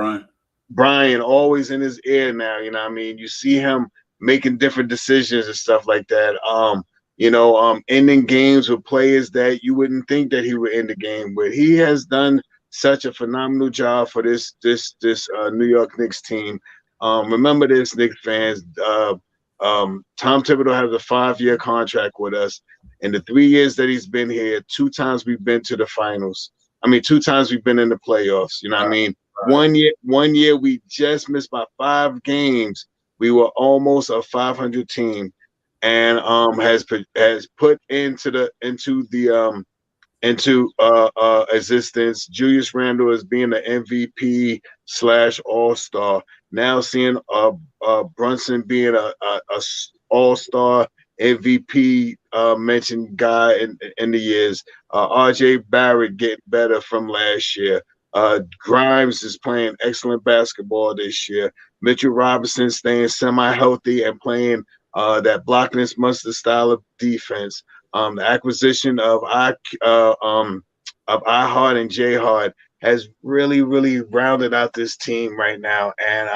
Brian always in his ear now, you know what I mean? You see him making different decisions and stuff like that. Ending games with players that you wouldn't think that he would end the game with. He has done such a phenomenal job for this New York Knicks team. Remember this, Knicks fans. Tom Thibodeau has a 5-year contract with us. In the 3 years that he's been here, 2 times we've been to the finals. 2 times we've been in the playoffs. You know what I mean? Right. One year we just missed by 5 games. We were almost a 500 team, and has put into existence Julius Randle as being the MVP / All-Star. Now seeing Brunson being a All-Star MVP mentioned guy in the years. RJ Barrett getting better from last year. Grimes is playing excellent basketball this year. Mitchell Robinson staying semi-healthy and playing that blockless mustard style of defense. The acquisition of iHeart and J-Hart has really, really rounded out this team right now. And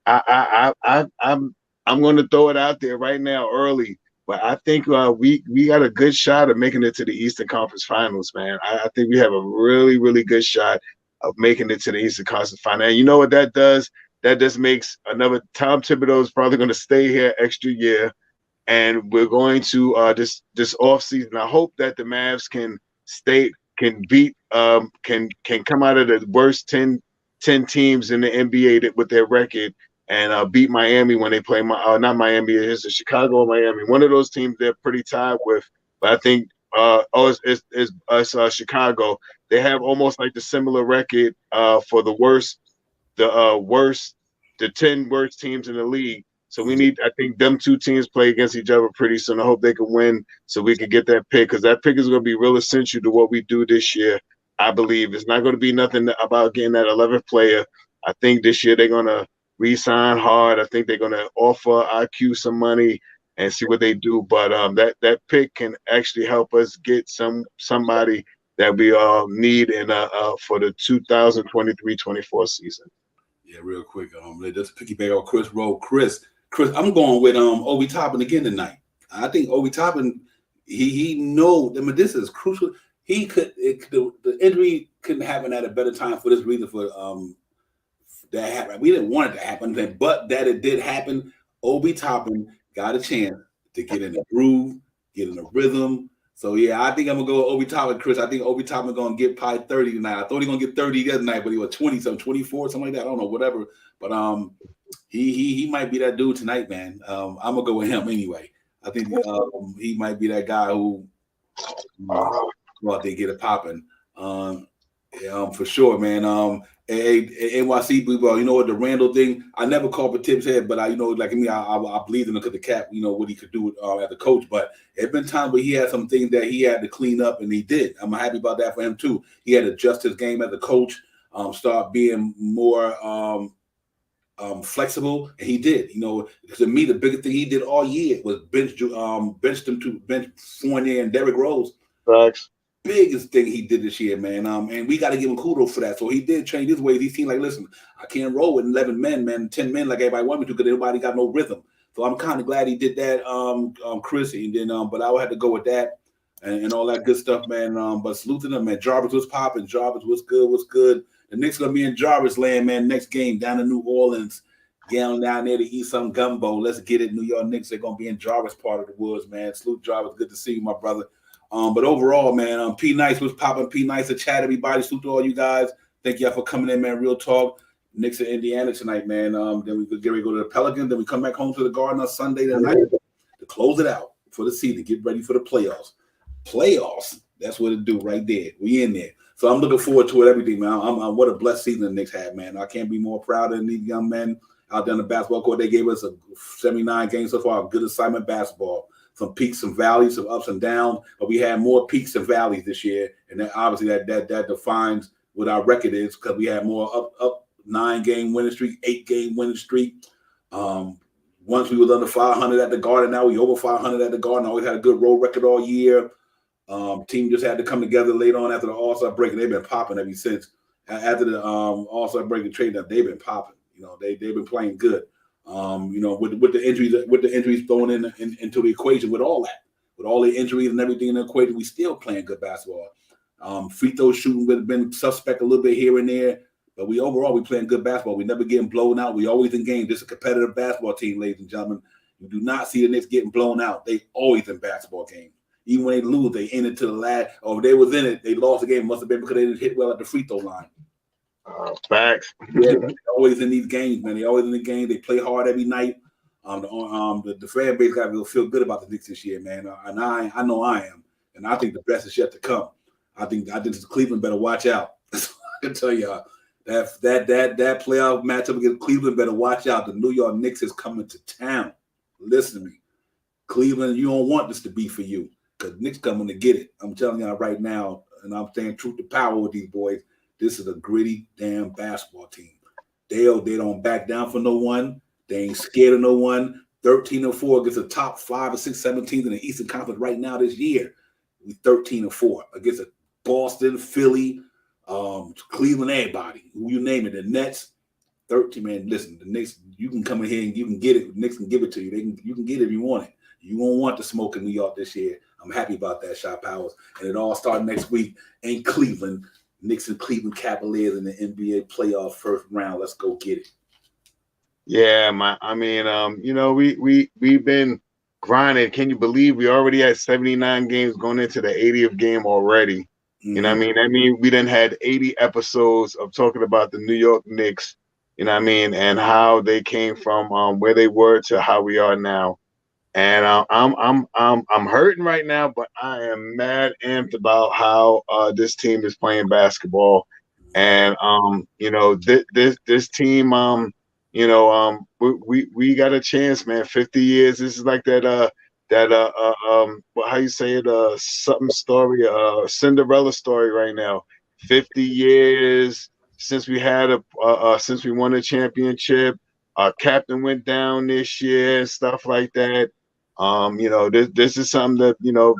I'm going to throw it out there right now early, but I think we got a good shot of making it to the Eastern Conference Finals, man. I think we have a really, really good shot of making it to the Eastern Conference Finals. And you know what that does? That just makes another Tom Thibodeau is probably going to stay here extra year. And we're going to this offseason. I hope that the Mavs can come out of the worst 10 teams in the NBA with their record and beat Miami when they play. Not Miami, it's Chicago or Miami. One of those teams they're pretty tied with. But I think it's Chicago. They have almost like the similar record for the 10 worst teams in the league. So I think them 2 teams play against each other pretty soon. I hope they can win so we can get that pick, because that pick is going to be real essential to what we do this year. I believe it's not going to be nothing about getting that 11th player. I think this year they're going to re-sign hard. I think they're going to offer IQ some money and see what they do. But that pick can actually help us get somebody that we need for the 2023-24 season. Yeah, real quick. Let's piggyback on Chris Rowe. Chris, I'm going with Obi Toppin again tonight. I think Obi Toppin, he know. I mean, this is crucial. The injury couldn't happen at a better time for this reason. For that happened. We didn't want it to happen, but that it did happen. Obi Toppin got a chance to get in the groove, get in the rhythm. So yeah, I think I'm gonna go with Obi Toppin, Chris. I think Obi Toppin gonna get probably 30 tonight. I thought he gonna get 30 the other night, but he was 20, something, 24, something like that. I don't know, whatever. But he might be that dude tonight, man. I'm gonna go with him anyway. I think he might be that guy who go out there and get it popping. For sure, man. NYC blue ball. You know what, the Randall thing? I never called for Tibbs' head, but I believed in him because the cap, what he could do as a coach. But it's been times where he had some things that he had to clean up, and he did. I'm happy about that for him too. He had to adjust his game as a coach, start being more flexible, and he did. To me, the biggest thing he did all year was bench Fournier and Derrick Rose. Thanks. Biggest thing he did this year, man. And we got to give him kudos for that. So he did change his ways. He seemed like, listen, I can't roll with 11 men, man, 10 men like everybody wanted me to, because everybody got no rhythm. So I'm kind of glad he did that, Chris. And then, but I would have to go with that and all that good stuff, man. But salute to them, man. Jarvis was popping. Jarvis was good. The Knicks gonna be in Jarvis land, man. Next game down in New Orleans. Get on down there to eat some gumbo. Let's get it. New York Knicks are gonna be in Jarvis part of the woods, man. Salute Jarvis. Good to see you, my brother. But overall, man, P Nice was popping. P Nice to chat, everybody. Salute to all you guys. Thank y'all for coming in, man. Real talk. Knicks in Indiana tonight, man. Then we could get ready to go to the Pelicans. Then we come back home to the Garden on Sunday night to close it out for the season. Get ready for the playoffs. Playoffs. That's what it do right there. We in there. So I'm looking forward to it, everything, man. What a blessed season the Knicks had, man. I can't be more proud of these young men out there on the basketball court. They gave us a 79 games so far, good assignment basketball. Some peaks, some valleys, some ups and downs, but we had more peaks and valleys this year, and then obviously that defines what our record is because we had more up 9-game winning streak, 8-game winning streak. Once we was under 500 at the Garden, now we over 500 at the Garden. Always had a good road record all year. Team just had to come together later on after the All-Star break, and they've been popping ever since. After the All-Star break and trade, they've been popping. You know, they've been playing good. You know, with the injuries thrown into the equation, with all the injuries and everything in the equation, we still playing good basketball. Free throw shooting would have been suspect a little bit here and there, but we playing good basketball. We never getting blown out. We always in game. This is a competitive basketball team, ladies and gentlemen. You do not see the Knicks getting blown out. They always in basketball games. Even when they lose, they in it to the last. Or if they was in it, they lost the game. Must have been because they didn't hit well at the free throw line. Facts. Yeah, they're always in these games, man. They're always in the game. They play hard every night. The fan base got to feel good about the Knicks this year, man. And I know I am, and I think the best is yet to come. I think Cleveland better watch out. I can tell y'all that playoff matchup against Cleveland better watch out. The New York Knicks is coming to town. Listen to me, Cleveland. You don't want this to be for you because Knicks coming to get it. I'm telling y'all right now, and I'm saying truth to power with these boys. This is a gritty damn basketball team. They don't back down for no one. They ain't scared of no one. 13-4 against the top 5 or 6, 7 teams in the Eastern Conference right now this year. We 13-4 against Boston, Philly, Cleveland, everybody. Who you name it, the Nets. 13, man. Listen, the Knicks, you can come in here and you can get it. The Knicks can give it to you. You can get it if you want it. You won't want the smoke in New York this year. I'm happy about that, Shot Powers. And it all starts next week in Cleveland. Knicks and Cleveland Cavaliers in the NBA playoff first round. Let's go get it. Yeah, you know, we've been grinding. Can you believe we already had 79 games going into the 80th game already? Mm-hmm. You know what I mean? That means we done had 80 episodes of talking about the New York Knicks, you know what I mean, and how they came from where they were to how we are now. And I'm hurting right now, but I am mad amped about how this team is playing basketball. And you know, this team, you know, we got a chance, man. 50 years. This is like that how you say it, something story, Cinderella story right now. 50 years since we had since we won a championship. Our captain went down this year and stuff like that. You know, this is something that, you know,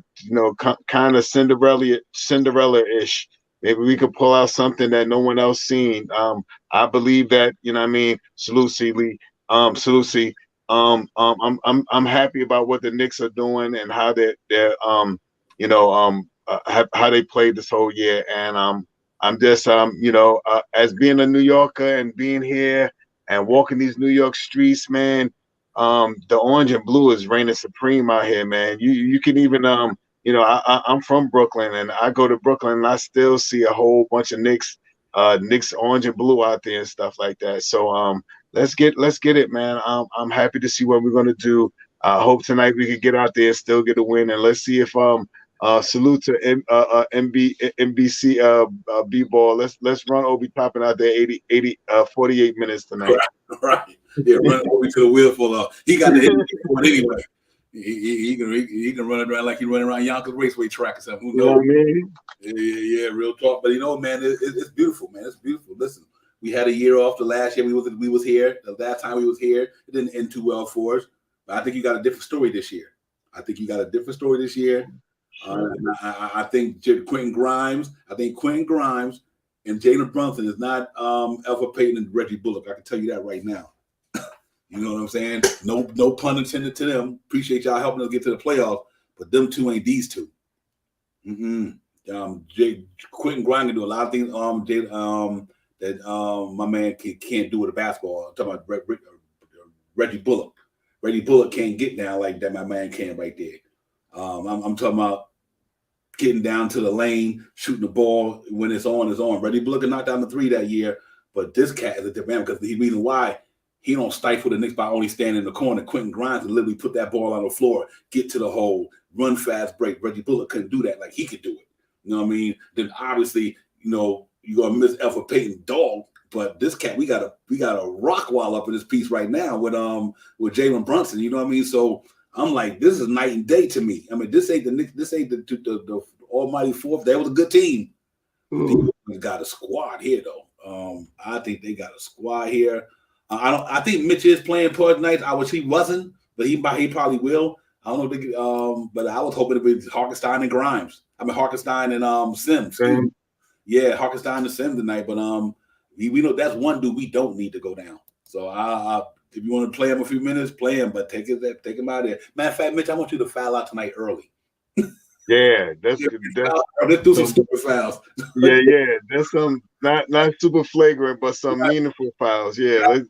kind of Cinderella-ish. Maybe we could pull out something that no one else seen. I believe that, you know what I mean, Salusi. I'm happy about what the Knicks are doing and how they're you know, how they played this whole year. And I'm just you know, as being a New Yorker and being here and walking these New York streets, man. The orange and blue is reigning supreme out here, man. You can even you know, I'm from Brooklyn and I go to Brooklyn and I still see a whole bunch of Knicks orange and blue out there and stuff like that. So let's get it, man. I'm happy to see what we're gonna do. I hope tonight we can get out there and still get a win, and let's see if salute to NBC B-ball. Let's run Obi Toppin out there 48 minutes tonight. Right. Yeah, run Obi to the wheel full of. He got the hit anyway. He can run it around like he running around Yonkers Raceway track or something. Who knows? You know what I mean? Yeah, real talk. But you know, man, it's beautiful, man. It's beautiful. Listen, we had a year off the last year we was here. The last time we was here, it didn't end too well for us. But I think you got a different story this year. I think I think Quentin Grimes. I think Quentin Grimes and Jalen Brunson is not Alpha Payton and Reggie Bullock. I can tell you that right now. You know what I'm saying? No pun intended to them. Appreciate y'all helping us get to the playoffs, but them two ain't these two. Quentin Grimes can do a lot of things that my man can't do with a basketball. I'm talking about Reggie Bullock. Reggie Bullock can't get down like that. My man can right there. I'm talking about getting down to the lane, shooting the ball when it's on, it's on. Reggie Bullock knocked down the 3 that year, but this cat is a different man because the reason why he don't stifle the Knicks by only standing in the corner. Quentin Grimes can literally put that ball on the floor, get to the hole, run fast break. Reggie Bullock couldn't do that like he could do it. You know what I mean? Then obviously, you know, you're gonna miss Alfred Payton dog, but this cat, we got a rock wall up in this piece right now with Jalen Brunson. You know what I mean? So I'm like, this is night and day to me. I mean, this ain't the Knicks, this ain't the almighty fourth. That was a good team. They got a squad here though. I think they got a squad here. I think Mitch is playing part nights. I wish he wasn't, but he probably will. I don't know, but I was hoping it would be Hartenstein and Grimes. I mean Hartenstein and Sims. Yeah, Hartenstein and Sims tonight. But we know that's one dude we don't need to go down. So if you want to play him a few minutes, play him, but take him out of there. Matter of fact, Mitch, I want you to foul out tonight early. Yeah, let's do some stupid fouls. Yeah, that's some not super flagrant, but some meaningful fouls. Yeah,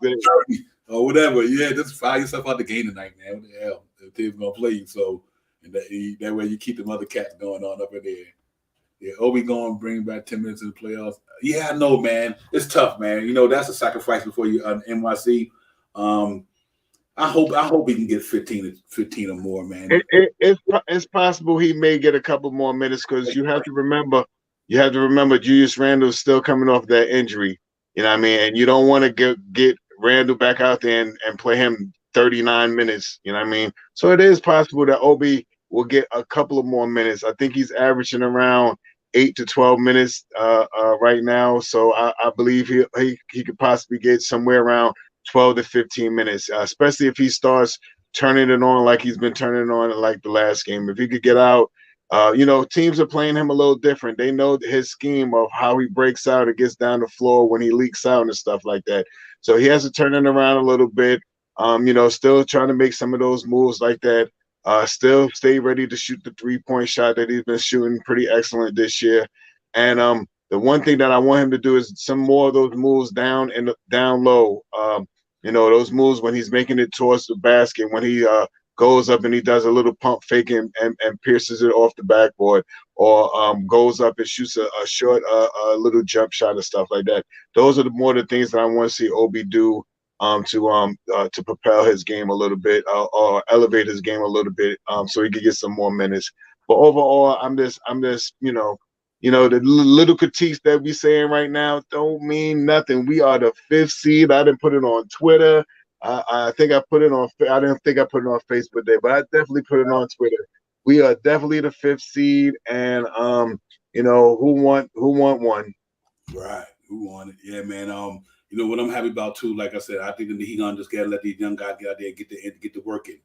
or whatever. Yeah, just foul yourself out the game tonight, man. What the hell? The team's gonna play you, so and that way you keep them other cats going on up in there. Yeah, Obi going bring back 10 minutes in the playoffs. Yeah, I know, man. It's tough, man. You know that's a sacrifice before you NYC. I hope he can get 15 or more, man. It's possible he may get a couple more minutes because you have to remember Julius Randle's still coming off that injury. You know what I mean? And you don't want to get Randle back out there and play him 39 minutes. You know what I mean? So it is possible that Obi will get a couple of more minutes. I think he's averaging around 8 to 12 minutes right now. So I believe he could possibly get somewhere around 12 to 15 minutes, especially if he starts turning it on like he's been turning it on like the last game. If he could get out, teams are playing him a little different. They know his scheme of how he breaks out and gets down the floor when he leaks out and stuff like that. So he has to turn it around a little bit. Still trying to make some of those moves like that. Still stay ready to shoot the 3-point shot that he's been shooting pretty excellent this year. And the one thing that I want him to do is some more of those moves down low. Those moves when he's making it towards the basket, when he goes up and he does a little pump fake and pierces it off the backboard, or goes up and shoots a short little jump shot and stuff like that. Those are the things that I want to see Obi do to propel his game a little bit or elevate his game a little bit so he could get some more minutes. But overall, I'm just the little critiques that we saying right now don't mean nothing. We are the 5th seed. I didn't put it on Twitter. I think I put it on. I didn't think I put it on Facebook there, but I definitely put it on Twitter. We are definitely the 5th seed, and who want one? Right, who won it? Yeah, man. What I'm happy about too. Like I said, I think he gonna just gotta let these young guys get out there and get to work in.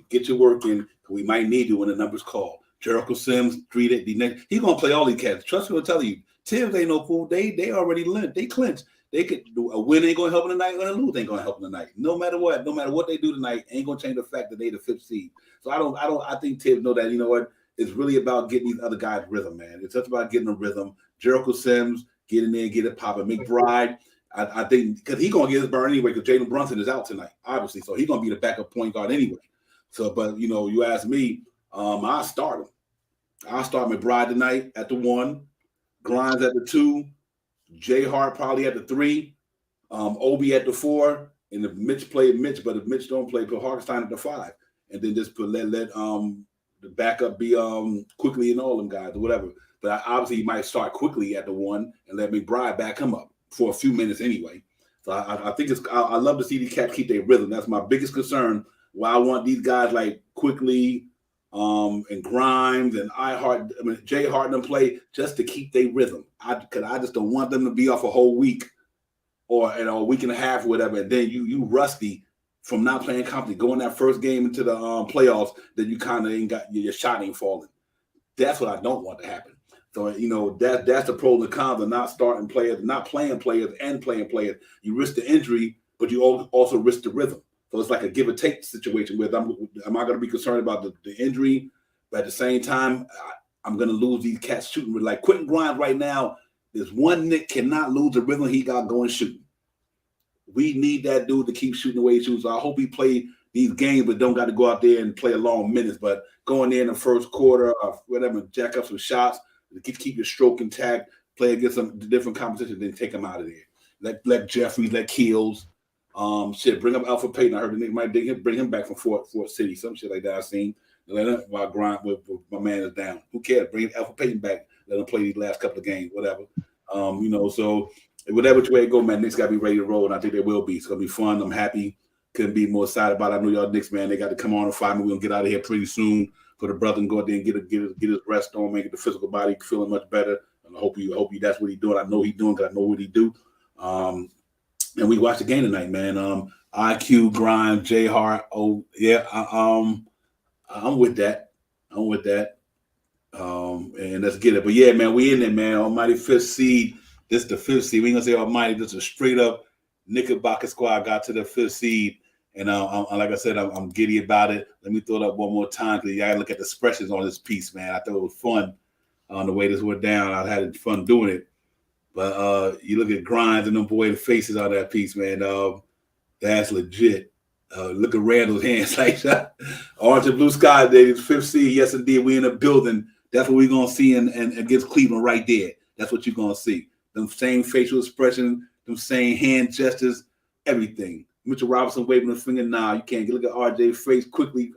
Get your work in. We might need you when the numbers call. Jericho Sims, the next. He's gonna play all these cats. Trust me, I'll tell you. Tibbs ain't no fool. They already limped. They clinched. They could a win ain't gonna help them tonight, and a lose ain't gonna help them tonight. No matter what they do tonight, ain't gonna change the fact that they the 5th seed. So I think Tibbs know that. You know what? It's really about getting these other guys rhythm, man. It's just about getting a rhythm. Jericho Sims, get in there, get it popping. McBride, I think because he's gonna get his burn anyway because Jalen Brunson is out tonight, obviously. So he's gonna be the backup point guard anyway. So, but you ask me, I start him. I'll start McBride tonight at the 1, Grimes at the 2, Jay Hart probably at the 3, Obi at the 4, and if Mitch played Mitch, but if Mitch don't play, put Hartenstein at the 5, and then just let the backup be Quickly and all them guys or whatever. But obviously you might start Quickly at the 1 and let McBride back him up for a few minutes anyway. So I think I love to see these cats keep their rhythm. That's my biggest concern. Why I want these guys like Quickly. And Grimes and Jay Harden play just to keep their rhythm. Because I just don't want them to be off a whole week or a week and a half or whatever. And then you rusty from not playing company, going that first game into the playoffs, then you kind of ain't got your shot ain't falling. That's what I don't want to happen. So that's the pros and cons of not starting players, not playing players, and playing players. You risk the injury, but you also risk the rhythm. So it's like a give or take situation where am I going to be concerned about the injury, but at the same time, I'm going to lose these cats shooting. Like Quentin Grimes right now, there's one Knick cannot lose the rhythm he got going shooting. We need that dude to keep shooting the way he shoots. So I hope he play these games, but don't got to go out there and play a long minutes. But going there in the first quarter or whatever, jack up some shots, keep your stroke intact, play against some different competition, then take him out of there. Let Jeffries, let Keels, bring up Alpha Payton. I heard the nigga might bring him back from Fort City, some shit like that. I seen. Let him while grind with my man is down. Who cares? Bring Alpha Payton back. Let him play these last couple of games, whatever. So whatever way it go, man, Knicks got to be ready to roll, and I think they will be. It's gonna be fun. I'm happy. Couldn't be more excited about it. I know y'all Knicks, man. They got to come on and fight me. We're gonna get out of here pretty soon for the brother and go out there and get his rest on, make the physical body feeling much better. And I hope you that's what he's doing. I know he's doing because I know what he do. And we watched the game tonight, man. IQ, Grind, J Hart. Oh yeah, I'm with that. And let's get it. But yeah, man, we in there, man. Almighty 5th seed. This is the 5th seed. We ain't gonna say almighty. This is a straight up Knickerbocker squad got to the 5th seed. And like I said, I'm giddy about it. Let me throw it up one more time because you gotta look at the expressions on this piece, man. I thought it was fun the way this went down. I had fun doing it. But you look at Grinds and them boy faces on that piece, man. That's legit. Look at Randall's hands like that. Orange and blue sky, day, 5th seed. Yes, indeed. We in the building. That's what we're gonna see and against Cleveland right there. That's what you're gonna see. Them same facial expressions, them same hand gestures, everything. Mitchell Robinson waving a finger. Nah, you can't. Look at RJ's face quickly.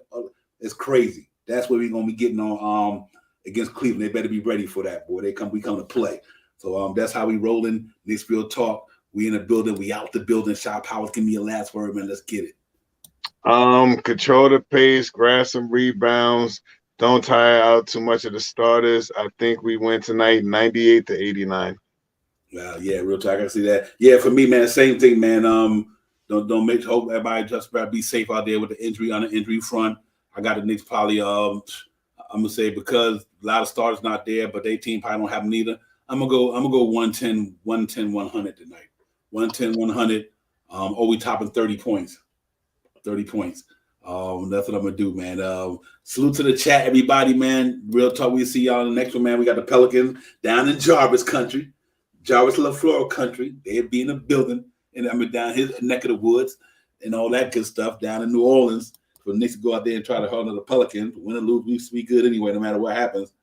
It's crazy. That's what we're gonna be getting on against Cleveland. They better be ready for that, boy. We come to play. So that's how we rolling. Knicks Real Talk. We in the building. We out the building. Shop Powers, give me your last word, man. Let's get it. Control the pace, grab some rebounds. Don't tire out too much of the starters. I think we win tonight 98-89. Well, yeah, real talk. I can see that. Yeah, for me, man, same thing, man. Hope everybody just be safe out there with the injury on the injury front. I got the Knicks probably I'm gonna say because a lot of starters not there, but their team probably don't have them either. I'm gonna go 110, 100 tonight. 110, 100. We topping 30 points. 30 points. That's what I'm gonna do, man. Salute to the chat, everybody, man. Real talk. We'll see y'all in the next one, man. We got the Pelicans down in Jarvis country, Jarvis LaFleur country. They'll be in the building, and I'm down his neck of the woods and all that good stuff down in New Orleans. For the Knicks to go out there and try to hold the Pelicans, win or lose, we used to be good anyway, no matter what happens.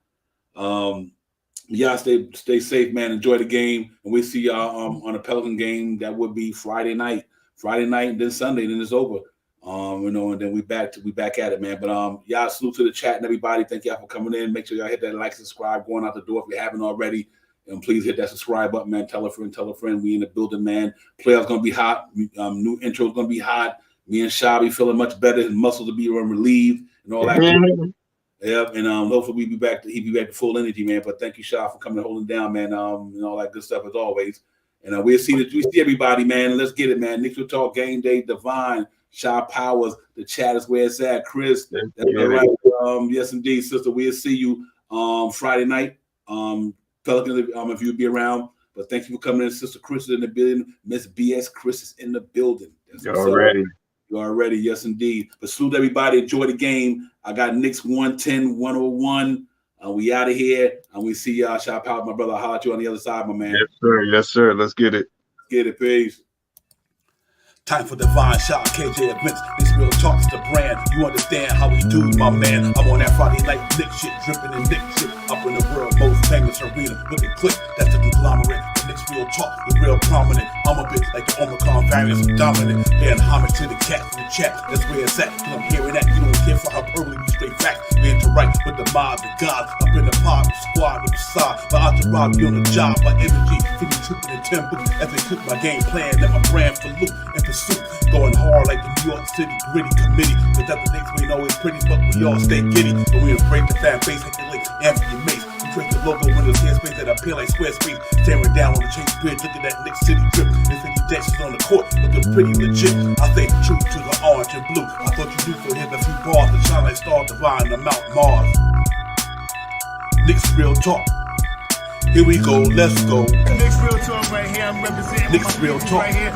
Y'all stay safe, man. Enjoy the game, and we'll see y'all on a Pelican game. That would be Friday night, and then Sunday, then it's over. And then we back at it, man. But y'all salute to the chat and everybody. Thank y'all for coming in. Make sure y'all hit that like, subscribe, going out the door if you haven't already. And please hit that subscribe button, man. Tell a friend. We in the building, man. Playoffs gonna be hot. New intro's gonna be hot. Me and Shabby feeling much better. His muscles will be relieved and all that. Yep, and hopefully he'll be back to full energy, man. But thank you, Shah, for coming and holding down, man. And all that good stuff as always. And we see everybody, man. Let's get it, man. Knicks Real Talk, Game Day, Divine, Shaw Powers, the chat is where it's at. Chris, that's right. Yes, indeed, sister. We'll see you Friday night. Pelicans, if you'll be around. But thank you for coming in. Sister Chris is in the building. Miss BS Chris is in the building. You're already, yes, indeed. But salute everybody. Enjoy the game. I got Knicks 110, 101. We out of here. And we see y'all. Shaw Powers, my brother. I'll holler at you on the other side, my man. Yes, sir. Let's get it. Peace. Time for Divine Shot, KJ events. This Real Talk's the brand. You understand how we do, my man. I'm on that Friday night Nick shit, dripping in Nick shit. Up in the world, most famous arena. Look at click, that's the conglomerate. Knicks Real Talk, the real prominent. I'm a bit like the Omicron variants, I'm dominant. Paying homage to the cat in the chat. That's where it's at. Cause I'm hearing that. You don't care for hyperbole, you straight facts. We interact with the mob, the gods. Up in the pod, the squad, the side. My entourage be on the job, my energy. 50 tripping in tempo. As they cook my game plan, let my brand for loot and pursuit. Going hard like the New York City gritty committee. Cause that the Knicks we know is pretty, but we all stay giddy. But we embrace the fan base like the link Anthony Mace. We create the logo when there's space that appear like square space. Staring down on the Chase Bridge, look at that Knicks City drip. There's 50 Jacksons on the court, looking pretty legit. I stay true to the orange and blue. I thought you knew for him a few bars to shine like stars divine on Mount Mars. Knicks Real Talk. Here we go, let's go. Knicks Real Talk right here. I'm representing Knicks Real Talk. right here.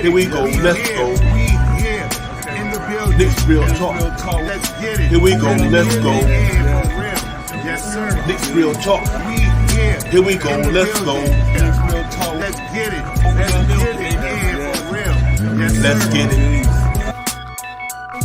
Here we go, let's go. We here in the building. Knicks Real Talk. Let's get it. Here we go, let's go. Yeah, for real. Yes, sir. Knicks Real Talk. We here. Here we go, let's go. Let's get it. Let's get it. Yeah, for real. Let's get it.